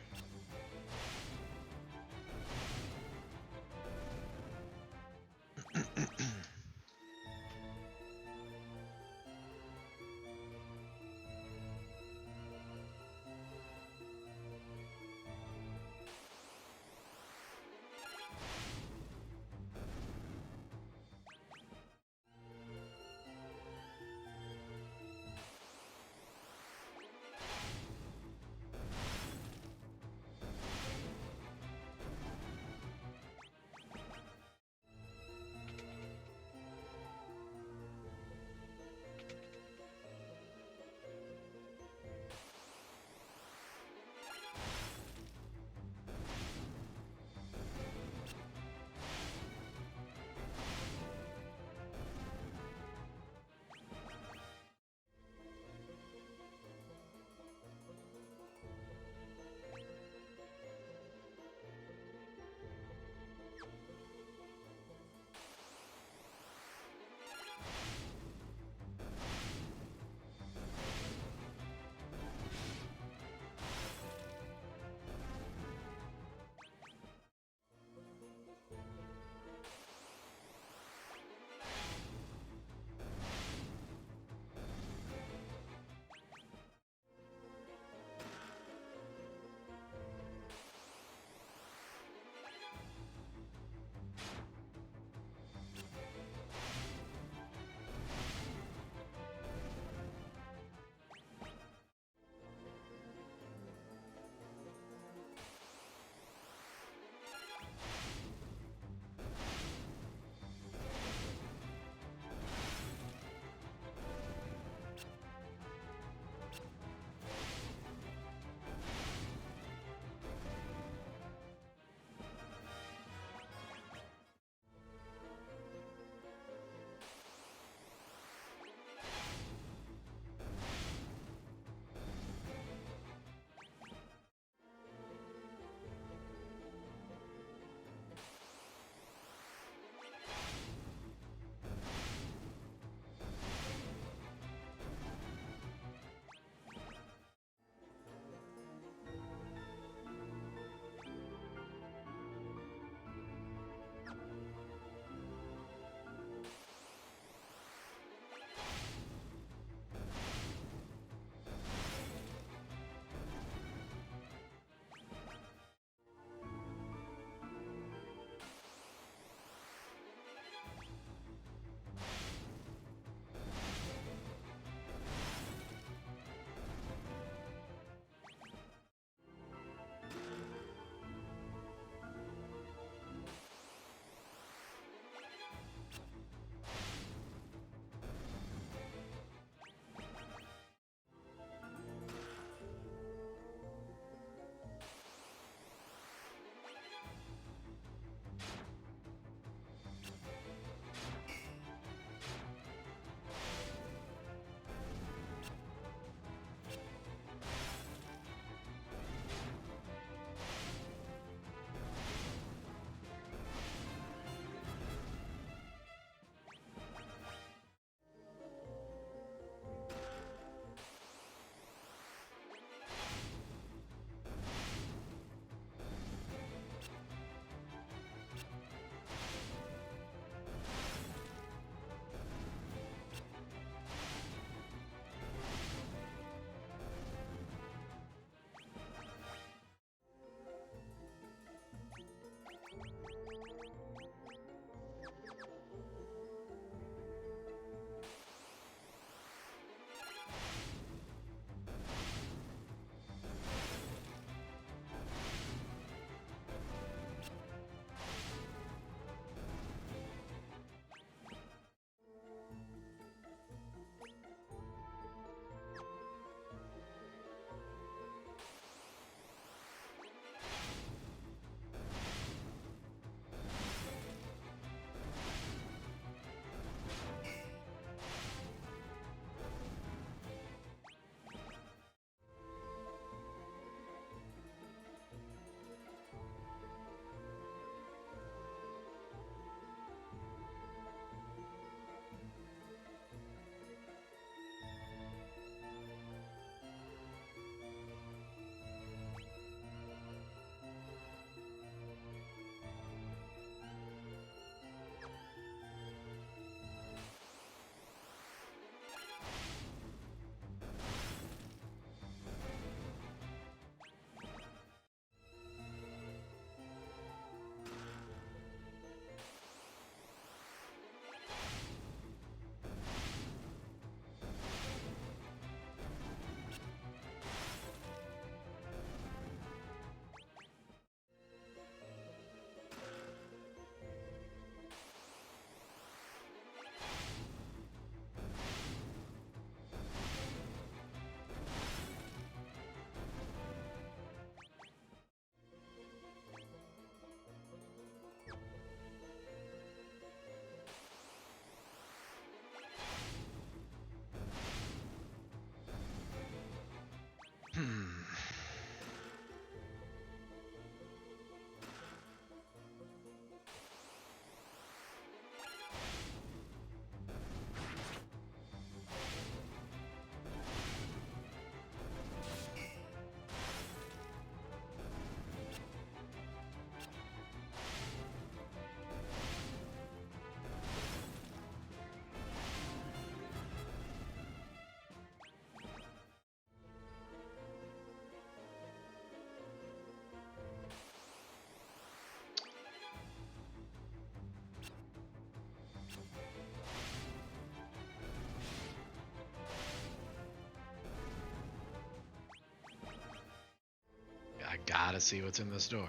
Gotta see what's in this door.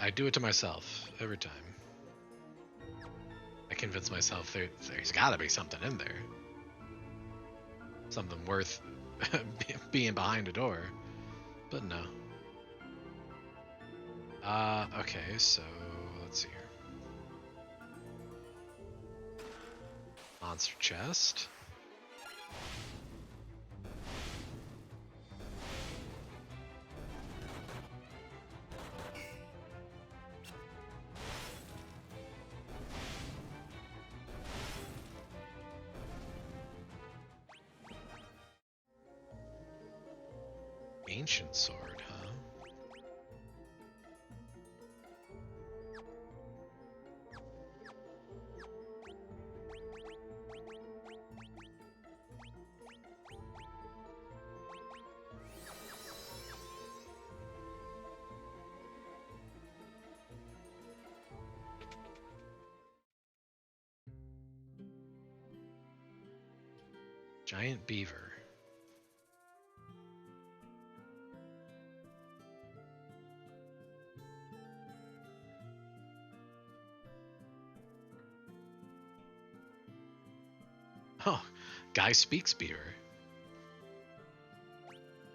I do it to myself every time. I convince myself there's gotta be something in there. Something worth being behind a door. But no. Okay, so let's see here. Monster chest. Ancient sword, huh? Giant beaver. Oh, guy speaks beaver.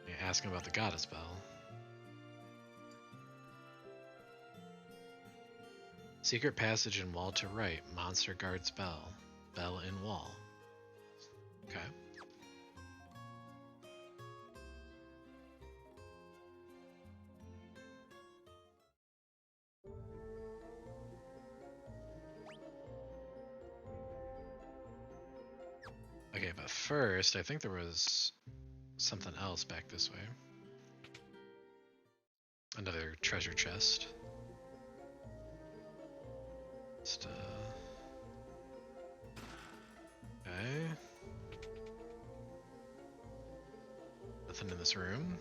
You're asking about the goddess bell. Secret passage in wall to right. Monster guards bell. Bell in wall. Okay. Okay, but first, I think there was something else back this way. Another treasure chest. Just, okay. Nothing in this room.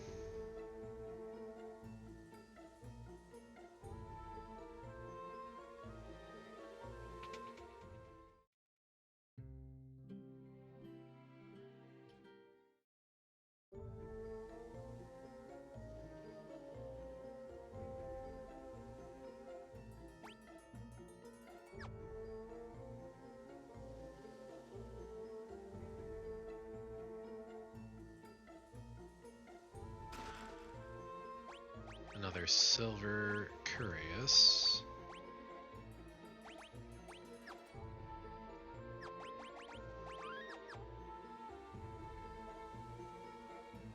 Another silver curious.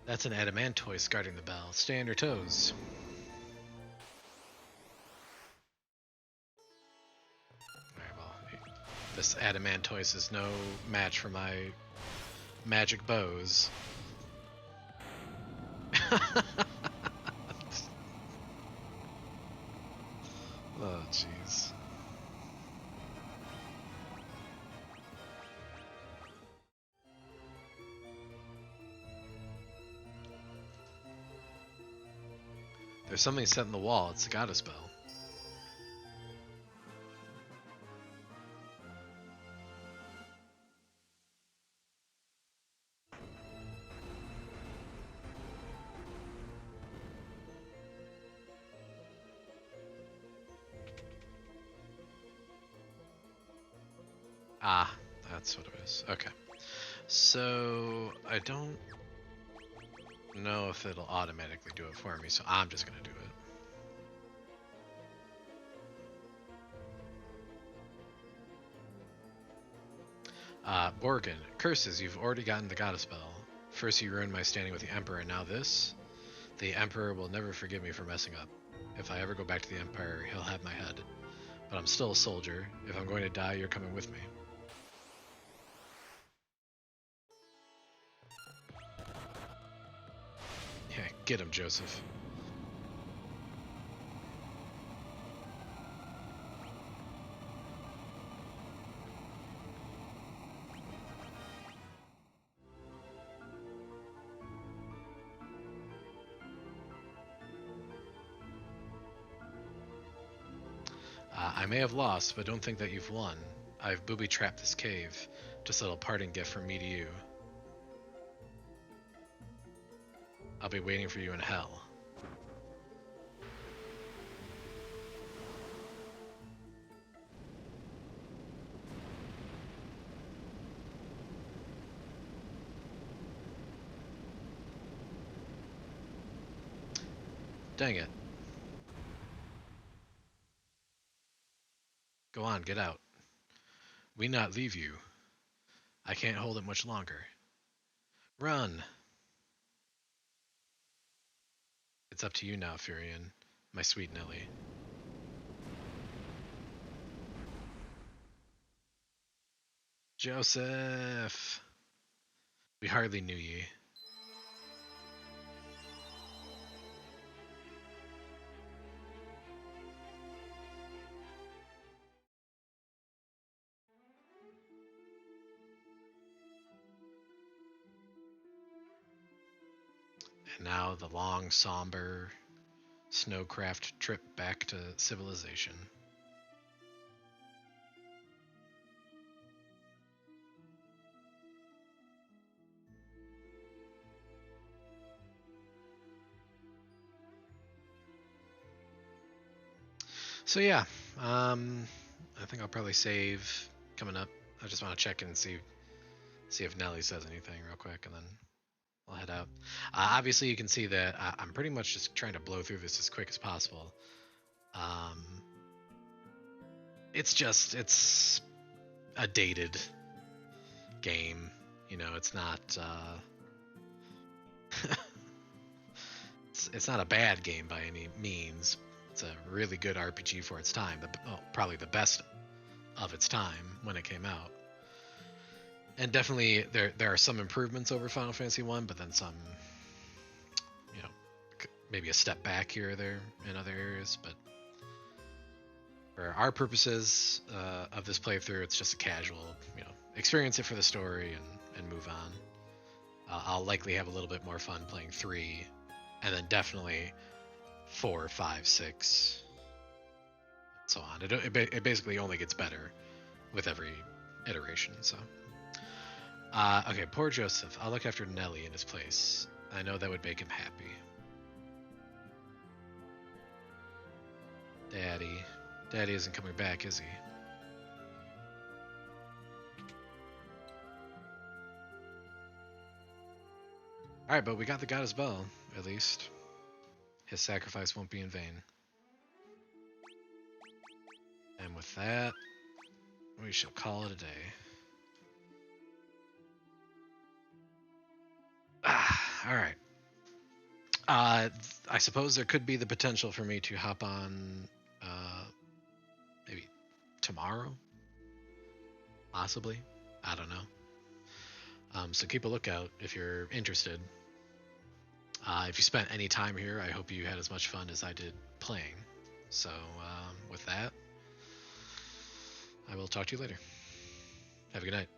That's an adamantoise guarding the bell. Stay on your toes. Alright, well, this adamantoise is no match for my magic bows. Oh, jeez. There's something set in the wall. It's the goddess bell. Ah, that's what it is. Okay. So, I don't know if it'll automatically do it for me, so I'm just going to do it. Borgin, curses, you've already gotten the goddess bell. First you ruined my standing with the Emperor, and now this? The Emperor will never forgive me for messing up. If I ever go back to the Empire, he'll have my head. But I'm still a soldier. If I'm going to die, you're coming with me. Yeah, get him, Joseph. I may have lost, but don't think that you've won. I've booby-trapped this cave. Just a little parting gift from me to you. I'll be waiting for you in hell. Dang it. Go on, get out. We not leave you. I can't hold it much longer. Run! It's up to you now, Furion, my sweet Nelly. Joseph! We hardly knew ye. And now the long, somber snowcraft trip back to civilization. So yeah, I think I'll probably save coming up. I just want to check in and see if Nelly says anything real quick, and then I'll head out. Obviously, you can see that I'm pretty much just trying to blow through this as quick as possible. It's a dated game. You know, it's not it's not a bad game by any means. It's a really good RPG for its time. Probably the best of its time when it came out. And definitely there are some improvements over Final Fantasy 1, but then some, you know, maybe a step back here or there in other areas. But for our purposes of this playthrough, it's just a casual, experience it for the story and move on. I'll likely have a little bit more fun playing 3, and then definitely 4, 5, 6, and so on. It basically only gets better with every iteration. So, okay, poor Joseph. I'll look after Nelly in his place. I know that would make him happy. Daddy isn't coming back, is he? Alright, but we got the goddess bell, at least. His sacrifice won't be in vain. And with that, we shall call it a day. Alright. I suppose there could be the potential for me to hop on maybe tomorrow? Possibly. I don't know. So keep a lookout if you're interested. If you spent any time here, I hope you had as much fun as I did playing. So with that, I will talk to you later. Have a good night.